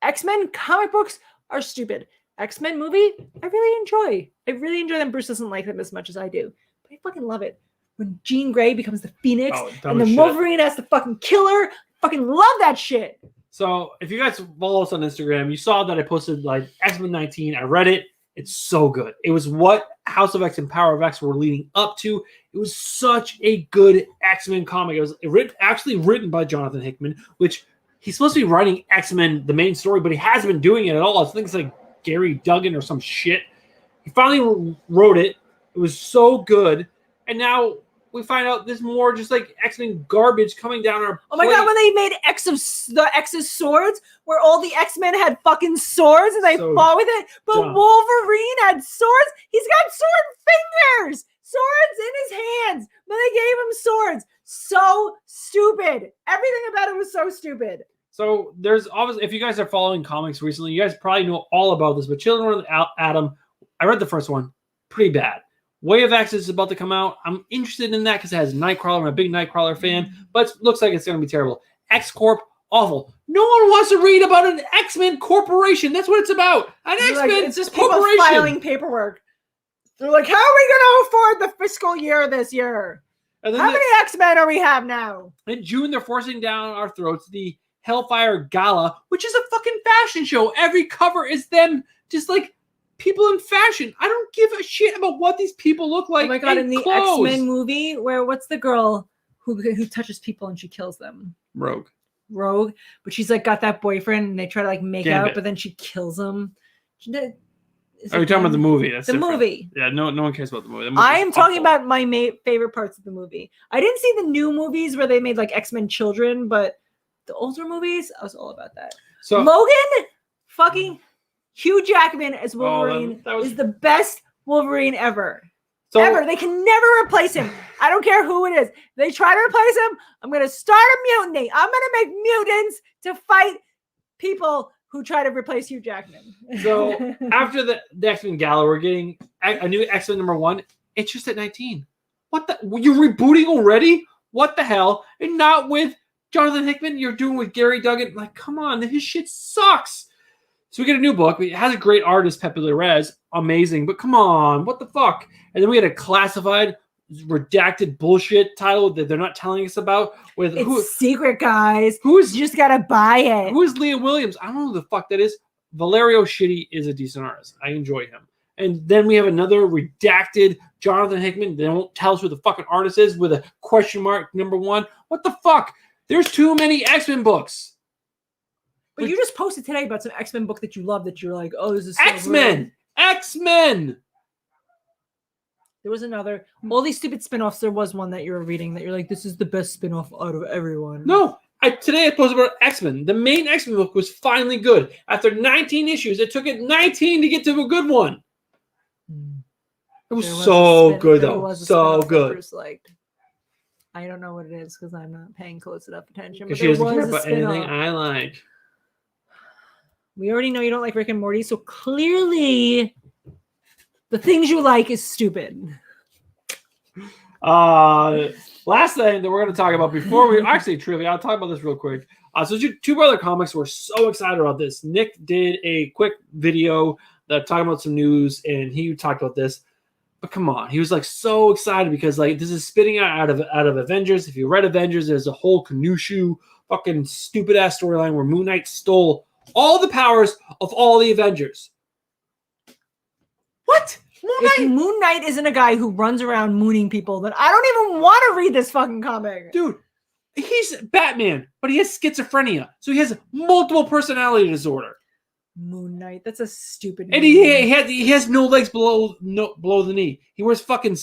X-Men comic books are stupid. X-Men movie, I really enjoy. I really enjoy them. Bruce doesn't like them as much as I do. But I fucking love it. When Jean Grey becomes the Phoenix and the Wolverine has to fucking kill her, fucking love that shit. So if you guys follow us on Instagram, you saw that I posted like X-Men 19. I read it. It's so good. It was what House of X and Power of X were leading up to. It was such a good X-Men comic. It was actually written by Jonathan Hickman, which he's supposed to be writing X-Men, the main story, but he hasn't been doing it at all. I think it's like Gary Duggan or some shit. He finally wrote it. It was so good. And now we find out there's more just like X-Men garbage coming down our Oh my god, when they made the X's swords, where all the X-Men had fucking swords and they fought with it, but Wolverine had swords. He's got sword fingers, swords in his hands, but they gave him swords. So stupid. Everything about it was so stupid. So there's obviously, if you guys are following comics recently, you guys probably know all about this, but Children of Atom, I read the first one, pretty bad. Way of X is about to come out. I'm interested in that because it has Nightcrawler. I'm a big Nightcrawler fan, but it looks like it's going to be terrible. X-Corp, awful. No one wants to read about an X-Men corporation. That's what it's about. An X-Men it's just corporation. People filing paperwork. They're like, how are we going to afford the fiscal year this year? How many X-Men are we have now? In June, they're forcing down our throats the Hellfire Gala, which is a fucking fashion show. Every cover is them just like people in fashion. I don't give a shit about what these people look like. Oh my god! In the clothes. X-Men movie, what's the girl who touches people and she kills them? Rogue, but she's like got that boyfriend and they try to like make Gambit. out, but then she kills him. Are you talking about the movie? That's the different. movie. Yeah, no one cares about the movie. I am talking about my favorite parts of the movie. I didn't see the new movies where they made like X-Men Children, but the older movies, I was all about that. So Logan, fucking Hugh Jackman as Wolverine is the best Wolverine ever. Ever. They can never replace him. I don't care who it is. They try to replace him. I'm going to start a mutiny. I'm going to make mutants to fight people who try to replace Hugh Jackman. So after the X-Men Gala, we're getting a new X-Men #1. It's just at 19. What the? You're rebooting already? What the hell? And not with Jonathan Hickman. You're doing with Gary Duggan. Like, come on. His shit sucks. So we get a new book. It has a great artist, Pepe Larraz. Amazing. But come on. What the fuck? And then we had a classified redacted bullshit title that they're not telling us about. With It's secret, guys. who is You just gotta buy it. who is Leah Williams? I don't know who the fuck that is. Valerio Shitty is a decent artist. I enjoy him. And then we have another redacted Jonathan Hickman. They won't tell us who the fucking artist is with a question mark #1. What the fuck? There's too many X-Men books. But you just posted today about some X-Men book that you love that you're like, oh, this is so X-Men. good. X-Men. There was another. All these stupid spinoffs. There was one that you were reading that you're like, this is the best spinoff out of everyone. No. Today I posted about X-Men. The main X-Men book was finally good. After 19 issues, it took it 19 to get to a good one. It was so good, though. So good. Like, I don't know what it is because I'm not paying close enough attention. Because she doesn't care about anything I like. We already know you don't like Rick and Morty, so clearly the things you like is stupid. Last thing that we're going to talk about before we actually trivia, I'll talk about this real quick. So Two Brother Comics were so excited about this. Nick did a quick video that talking about some news, and he talked about this. But come on, he was like so excited because like this is spitting out of Avengers. If you read Avengers, there's a whole Khonshu fucking stupid ass storyline where Moon Knight stole all the powers of all the Avengers. What? If Moon Knight isn't a guy who runs around mooning people, then I don't even want to read this fucking comic. Dude, he's Batman, but he has schizophrenia. So he has multiple personality disorder. Moon Knight, that's a stupid And name. he has no legs below the knee. He wears fucking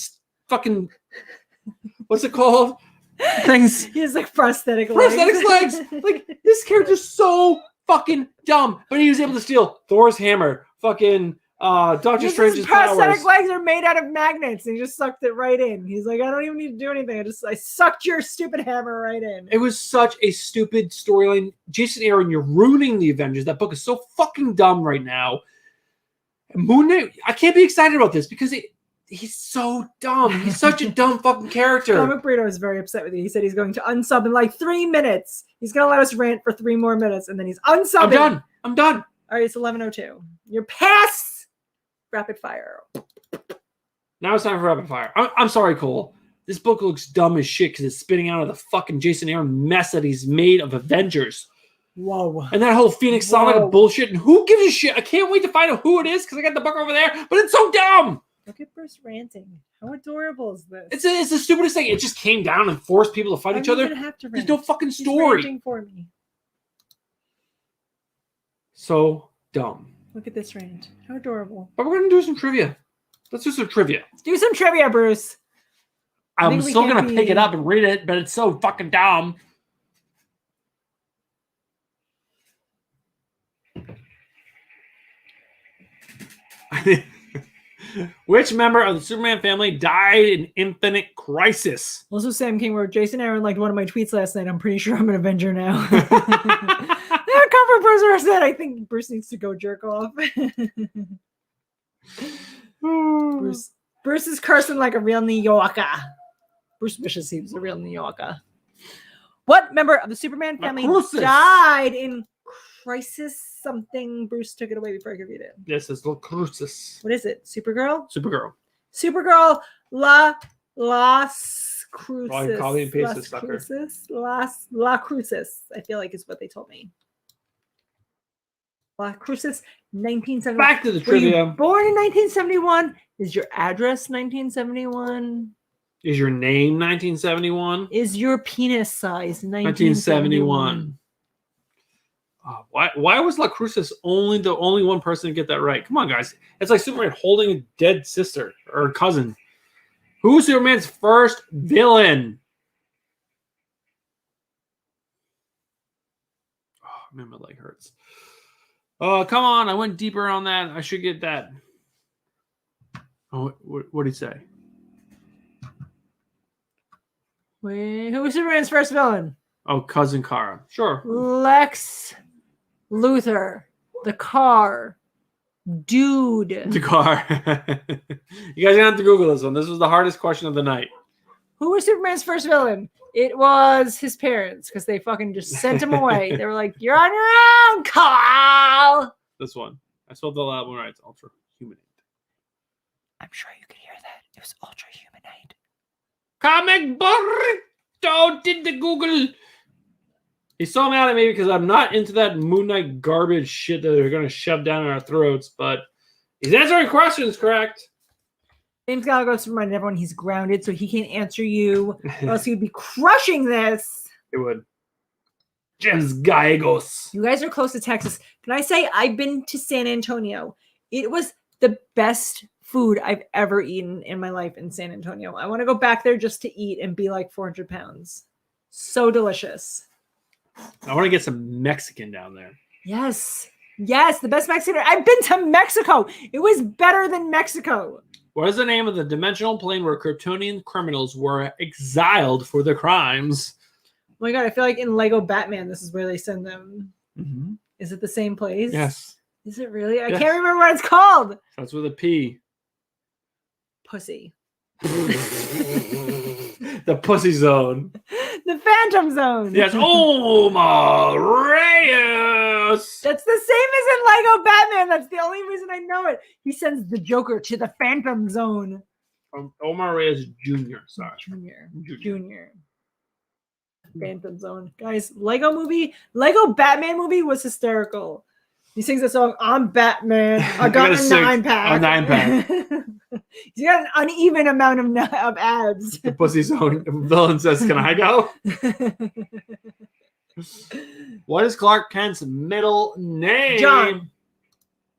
what's it called? Things. He has like prosthetic legs. Like this character's so fucking dumb. But he was able to steal Thor's hammer, fucking Doctor Strange's prosthetic powers. legs are made out of magnets, and he just sucked it right in. He's like, I don't even need to do anything. I sucked your stupid hammer right in. It was such a stupid storyline. Jason Aaron, you're ruining the Avengers. That book is so fucking dumb right now. Moon Knight, I can't be excited about this because he's so dumb. He's such a dumb fucking character. Comic Burrito is very upset with you. He said he's going to unsub in like 3 minutes. He's going to let us rant for 3 more minutes, and then he's unsubbing. I'm done. All right, it's 11:02. You're past rapid fire. Now it's time for rapid fire. I'm sorry, Cole. This book looks dumb as shit because it's spitting out of the fucking Jason Aaron mess that he's made of Avengers. Whoa. And that whole Phoenix Saga bullshit. And who gives a shit? I can't wait to find out who it is because I got the book over there. But it's so dumb. Look at Bruce ranting. How adorable is this? It's the stupidest thing. It just came down and forced people to fight each other. There's no fucking story. He's ranting for me. So dumb. Look at this rant. How adorable. But we're going to do some trivia. Let's do some trivia. Let's do some trivia, Bruce. I'm still going to pick it up and read it, but it's so fucking dumb. Which member of the Superman family died in Infinite Crisis? Also, Sam King wrote, Jason Aaron liked one of my tweets last night. I'm pretty sure I'm an Avenger now. Cover Bruce said, I think Bruce needs to go jerk off. Bruce is cursing like a real New Yorker. Bruce wishes he was a real New Yorker. What member of the Superman family died in Crisis something? Bruce took it away before I could read it. This is La Crucis. What is it? Supergirl? Supergirl. Las Cruces. Oh, you copy and paste this sucker. La Cruces, I feel like is what they told me. La Cruces, 1971. Back to the trivia. Born in 1971. Is your address 1971? Is your name 1971? Is your penis size 1971? Why was La Crucis the only one person to get that right? Come on, guys. It's like Superman holding a dead sister or cousin. Who's Superman's first villain? Oh, man, my leg hurts. Oh, come on. I went deeper on that. I should get that. Oh, what did he say? Wait, who was Superman's first villain? Oh, Cousin Kara. Sure. Lex Luthor. The car. Dude. The car. You guys are going to have to Google this one. This was the hardest question of the night. Who was Superman's first villain? It was his parents because they fucking just sent him away. They were like, you're on your own, Carl. This one. I spelled the last one right. It's Ultra Humanite. I'm sure you could hear that. It was Ultra Humanite. Comic burrito did the Google. He's so mad at me because I'm not into that Moon Knight garbage shit that they're going to shove down our throats, but he's answering questions correct. James Gallegos reminded everyone he's grounded, so he can't answer you, or else he would be crushing this. It would. James Gallegos. You guys are close to Texas. Can I say I've been to San Antonio? It was the best food I've ever eaten in my life in San Antonio. I want to go back there just to eat and be like 400 pounds. So delicious. I want to get some Mexican down there. Yes. Yes, the best Mexican. I've been to Mexico. It was better than Mexico. What is the name of the dimensional plane where Kryptonian criminals were exiled for their crimes? Oh my God, I feel like in Lego Batman, this is where they send them. Mm-hmm. Is it the same place? Yes. Is it really? I Yes. can't remember what it's called. That's with a P. Pussy. The Pussy Zone. The Phantom Zone. Yes. Omar Reyes. That's the same as in Lego Batman. That's the only reason I know it. He sends the Joker to the Phantom Zone. Omar Reyes Jr. Sorry. Junior. Phantom Zone. Guys, Lego Batman movie was hysterical. He sings a song, I'm Batman. I got a 9-pack. A 9-pack. He's got an uneven amount of abs. The Pussy Zone villain says, "Can I go?" What is Clark Kent's middle name? John.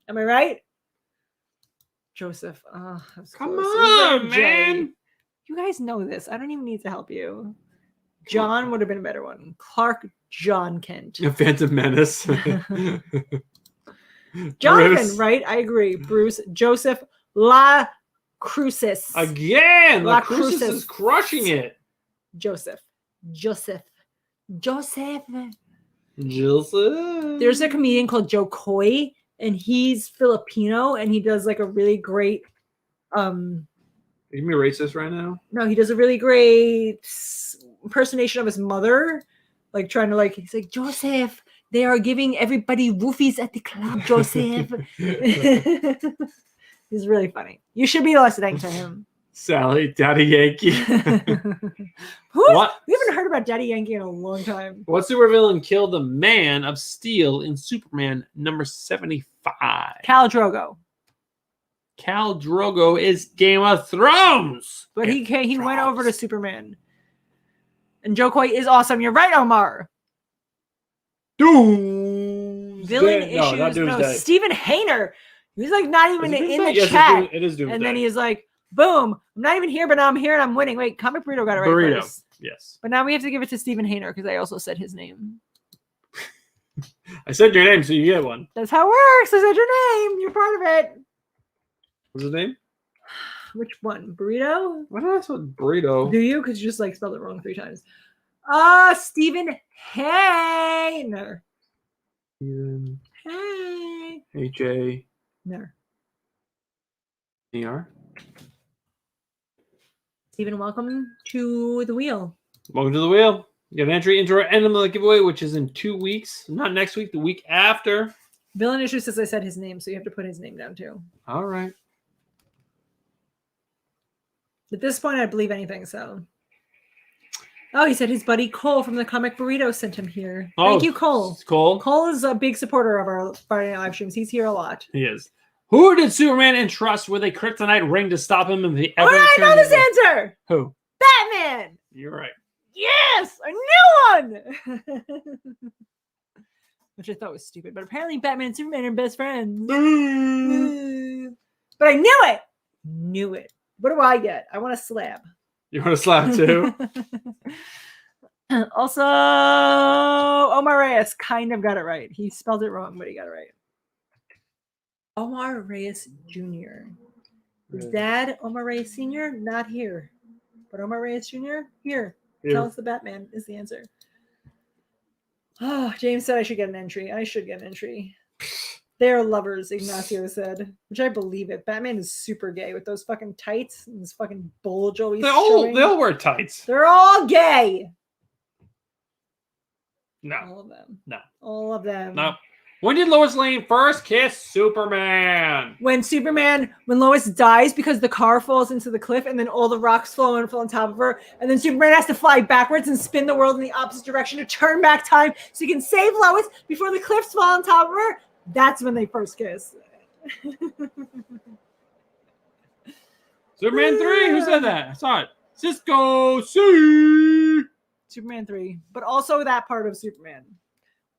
Am I right? Joseph. Oh, Come close. on, Is that J? man. You guys know this. I don't even need to help you. John would have been a better one. Clark John Kent. A Phantom Menace. Jonathan, Bruce. right? I agree. Bruce. Joseph La Crucis. Again, La La Cruz Crucis. is crushing it. Joseph. Joseph. There's a comedian called Joe Coy, and he's Filipino, and he does like a really great You me racist right now? no, he does a really great impersonation of his mother, like trying to like he's like, Joseph, they are giving everybody roofies at the club, Joseph. He's really funny. You should be listening to him. Sally, Daddy Yankee. What? We haven't heard about Daddy Yankee in a long time. What supervillain killed the Man of Steel in Superman number 75? Khal Drogo. Khal Drogo is Game of Thrones. But he went over to Superman. And Joe Coy is awesome. You're right, Omar. Doomsday. Villain issues. No, not No, Doomsday. Stephen Hayner. He's like not even Is it in Doomsday? the Yes, chat. it is Doomsday. And then he's like, boom, I'm not even here, but now I'm here and I'm winning. Wait, Comic Burrito got it right Burrito. first. Yes. But now we have to give it to Stephen Hayner because I also said his name. I said your name, so you get one. That's how it works. I said your name. You're part of it. What's his name? Which one? Burrito? Why did I say burrito? Do you? Because you just like spelled it wrong 3 times. Stephen Hayner. Steven Hey. H-A-E-R. No. Stephen, welcome to the wheel. Welcome to the wheel. You got an entry into our end of the giveaway, which is in 2 weeks. Not next week, the week after. Villain issue says I said his name, so you have to put his name down too. All right. At this point, I believe anything, so. Oh, he said his buddy Cole from the Comic Burrito sent him here. Thank you, Cole. Cole. Cole is a big supporter of our Friday Night live streams. He's here a lot. He is. Who did Superman entrust with a kryptonite ring to stop him in the Oh, I know this answer! Who? Batman! You're right. Yes! A new one! Which I thought was stupid, but apparently Batman and Superman are best friends. But I knew it! Knew it. What do I get? I want a slab. You want to slap too? Also, Omar Reyes kind of got it right. He spelled it wrong, but he got it right. Omar Reyes Jr. His dad, Omar Reyes Sr., not here. But Omar Reyes Jr., here. Tell us the Batman is the answer. Oh, James said I should get an entry. I should get an entry. They're lovers, Ignacio said, which I believe it. Batman is super gay with those fucking tights and this fucking bulge always showing. They all wear tights. They're all gay. No. All of them. No. All of them. No. When did Lois Lane first kiss Superman? When Lois dies because the car falls into the cliff and then all the rocks fall on top of her, and then Superman has to fly backwards and spin the world in the opposite direction to turn back time so he can save Lois before the cliffs fall on top of her. That's when they first kiss. Superman 3? Who said that? I saw it. Cisco C. Superman 3. But also that part of Superman.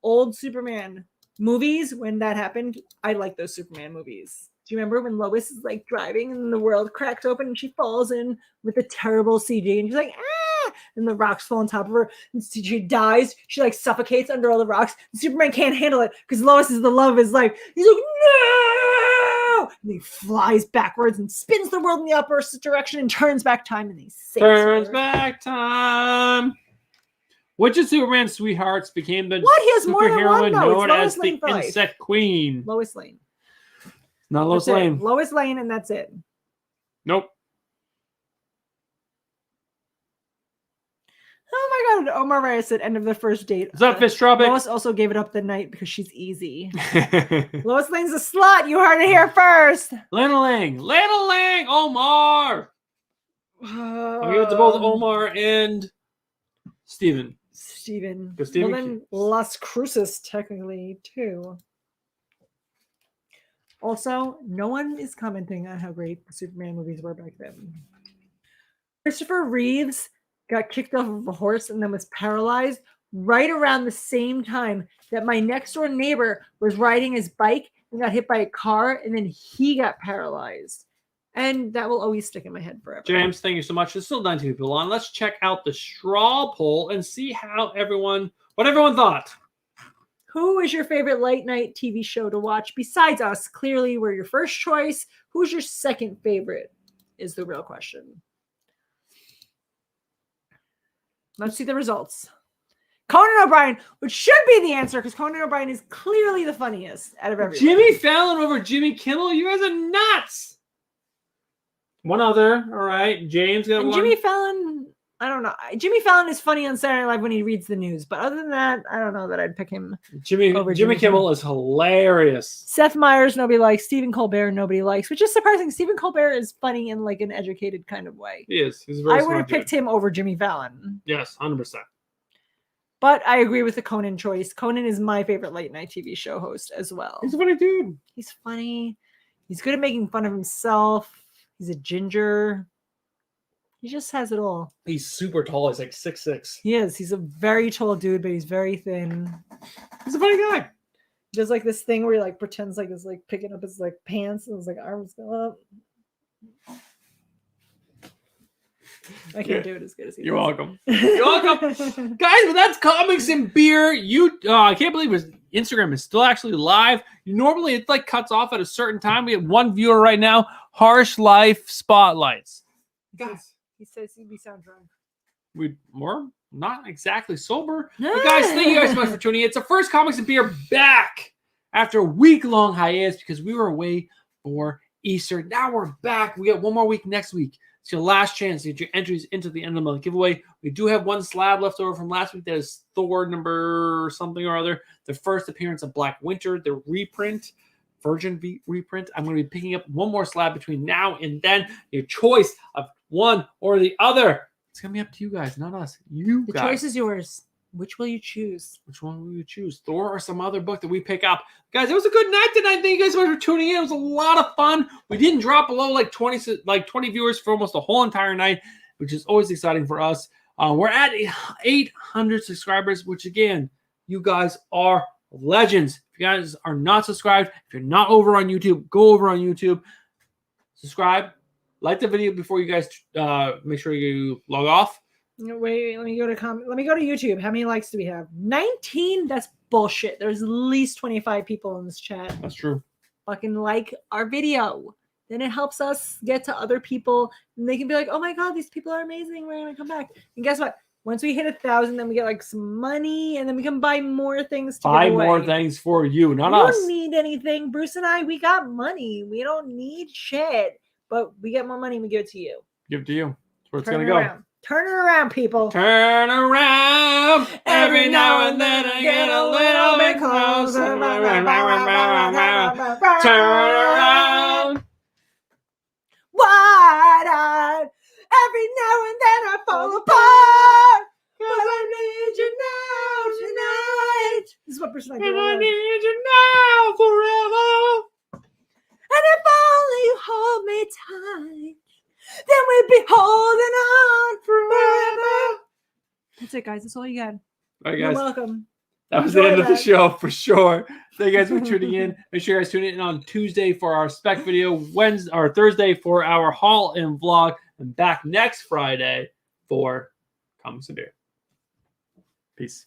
Old Superman movies, when that happened, I like those Superman movies. Do you remember when Lois is like driving and the world cracks open and she falls in with the terrible CG and she's like, ah, and the rocks fall on top of her and she dies. She like suffocates under all the rocks. And Superman can't handle it because Lois is the love of his life. He's like, no! And he flies backwards and spins the world in the opposite direction and turns back time and he saves Turns her. back time. Which of Superman's sweethearts became the What? He has more than one? superheroine No, it's known Lois as the Lane for life. Insect Queen? Lois Lane. Not Lois That's it. Lane. Lois Lane, and that's it. Nope. Oh my God! Omar Reyes said, "End of the first date." What's up, Fish Tropic? Lois also gave it up the night because she's easy. Lois Lane's a slut. You heard it here first. Lana Lang. Omar. I'll give it to both Omar and Steven. Steven. 'Cause Steven Well, then keeps- Las Cruces technically too. Also, no one is commenting on how great the Superman movies were back then. Christopher Reeves got kicked off of a horse and then was paralyzed right around the same time that my next door neighbor was riding his bike and got hit by a car and then he got paralyzed. And that will always stick in my head forever. James, thank you so much. There's still 19 people on. Let's check out the straw poll and see what everyone thought. Who is your favorite late night TV show to watch besides us? Clearly, we're your first choice. Who's your second favorite is the real question. Let's see the results. Conan O'Brien, which should be the answer because Conan O'Brien is clearly the funniest out of everyone. Jimmy Fallon over Jimmy Kimmel? You guys are nuts. One other. All right. James got And one. Jimmy Fallon, I don't know. Jimmy Fallon is funny on Saturday Night Live when he reads the news, but other than that, I don't know that I'd pick him. Jimmy over Jimmy Kimmel is hilarious. Seth Meyers, nobody likes. Stephen Colbert, nobody likes, which is surprising. Stephen Colbert is funny in like an educated kind of way. He is. He's a very I would smart have picked dude. him over Jimmy Fallon. Yes, 100%. But I agree with the Conan choice. Conan is my favorite late night TV show host as well. He's a funny dude. He's funny. He's good at making fun of himself. He's a ginger. He just has it all. He's super tall. He's like 6'6". He is. He's a very tall dude, but he's very thin. He's a funny guy. He does like this thing where he like pretends like he's like picking up his like pants and his like arms go up. I can't do it as good as he You're does. welcome. You're welcome. Guys, but that's comics and beer. I can't believe his Instagram is still actually live. Normally it like cuts off at a certain time. We have one viewer right now. Harsh Life Spotlights. Guys, He says we sound drunk. we're not exactly sober. But guys, thank you guys so much for tuning in. It's the first comics and beer back after a week-long hiatus because we were away for Easter. Now we're back. We got one more week next week. It's your last chance to get your entries into the end of the month giveaway. We do have one slab left over from last week. That is Thor number something or other. The first appearance of Black Winter, the reprint, Virgin reprint. I'm going to be picking up one more slab between now and then. Your choice of one or the other. It's going to be up to you guys, not us. You The guys. choice is yours. Which will you choose? Which one will you choose? Thor or some other book that we pick up? Guys, it was a good night tonight. Thank you guys so much for tuning in. It was a lot of fun. We didn't drop below like 20 viewers for almost the whole entire night, which is always exciting for us. We're at 800 subscribers, which again, you guys are legends. If you guys are not subscribed, if you're not over on YouTube, go over on YouTube, subscribe, like the video before you guys make sure you log off. Wait, let me go to YouTube. How many likes do we have? 19? That's bullshit. There's at least 25 people in this chat. That's true. Fucking like our video. Then it helps us get to other people and they can be like, oh my God, these people are amazing. We're going to come back. And guess what? Once we hit 1,000, then we get like some money and then we can buy more things to Buy give away. more things for you, not We us. don't need anything. Bruce and I, we got money. We don't need shit. But we get more money and we give it to you. Give it to you. That's where it's Turn going it to go. around. Turn it around, people. Turn around. Every now and then I get a little bit closer. Turn around. Wide-eyed. Every now and then I fall apart. But I need you now tonight. This is what Bruce and I And do. I need you now forever. And if only you hold me tight, then we'd be holding on forever. That's it, guys. That's all you got. All right, You're guys. welcome. That was the Enjoy end of the that. show for sure. Thank you guys for tuning in. Make sure you guys tune in on Tuesday for our spec video, Wednesday or Thursday for our haul and vlog, and back next Friday for Comics and Beer. Peace.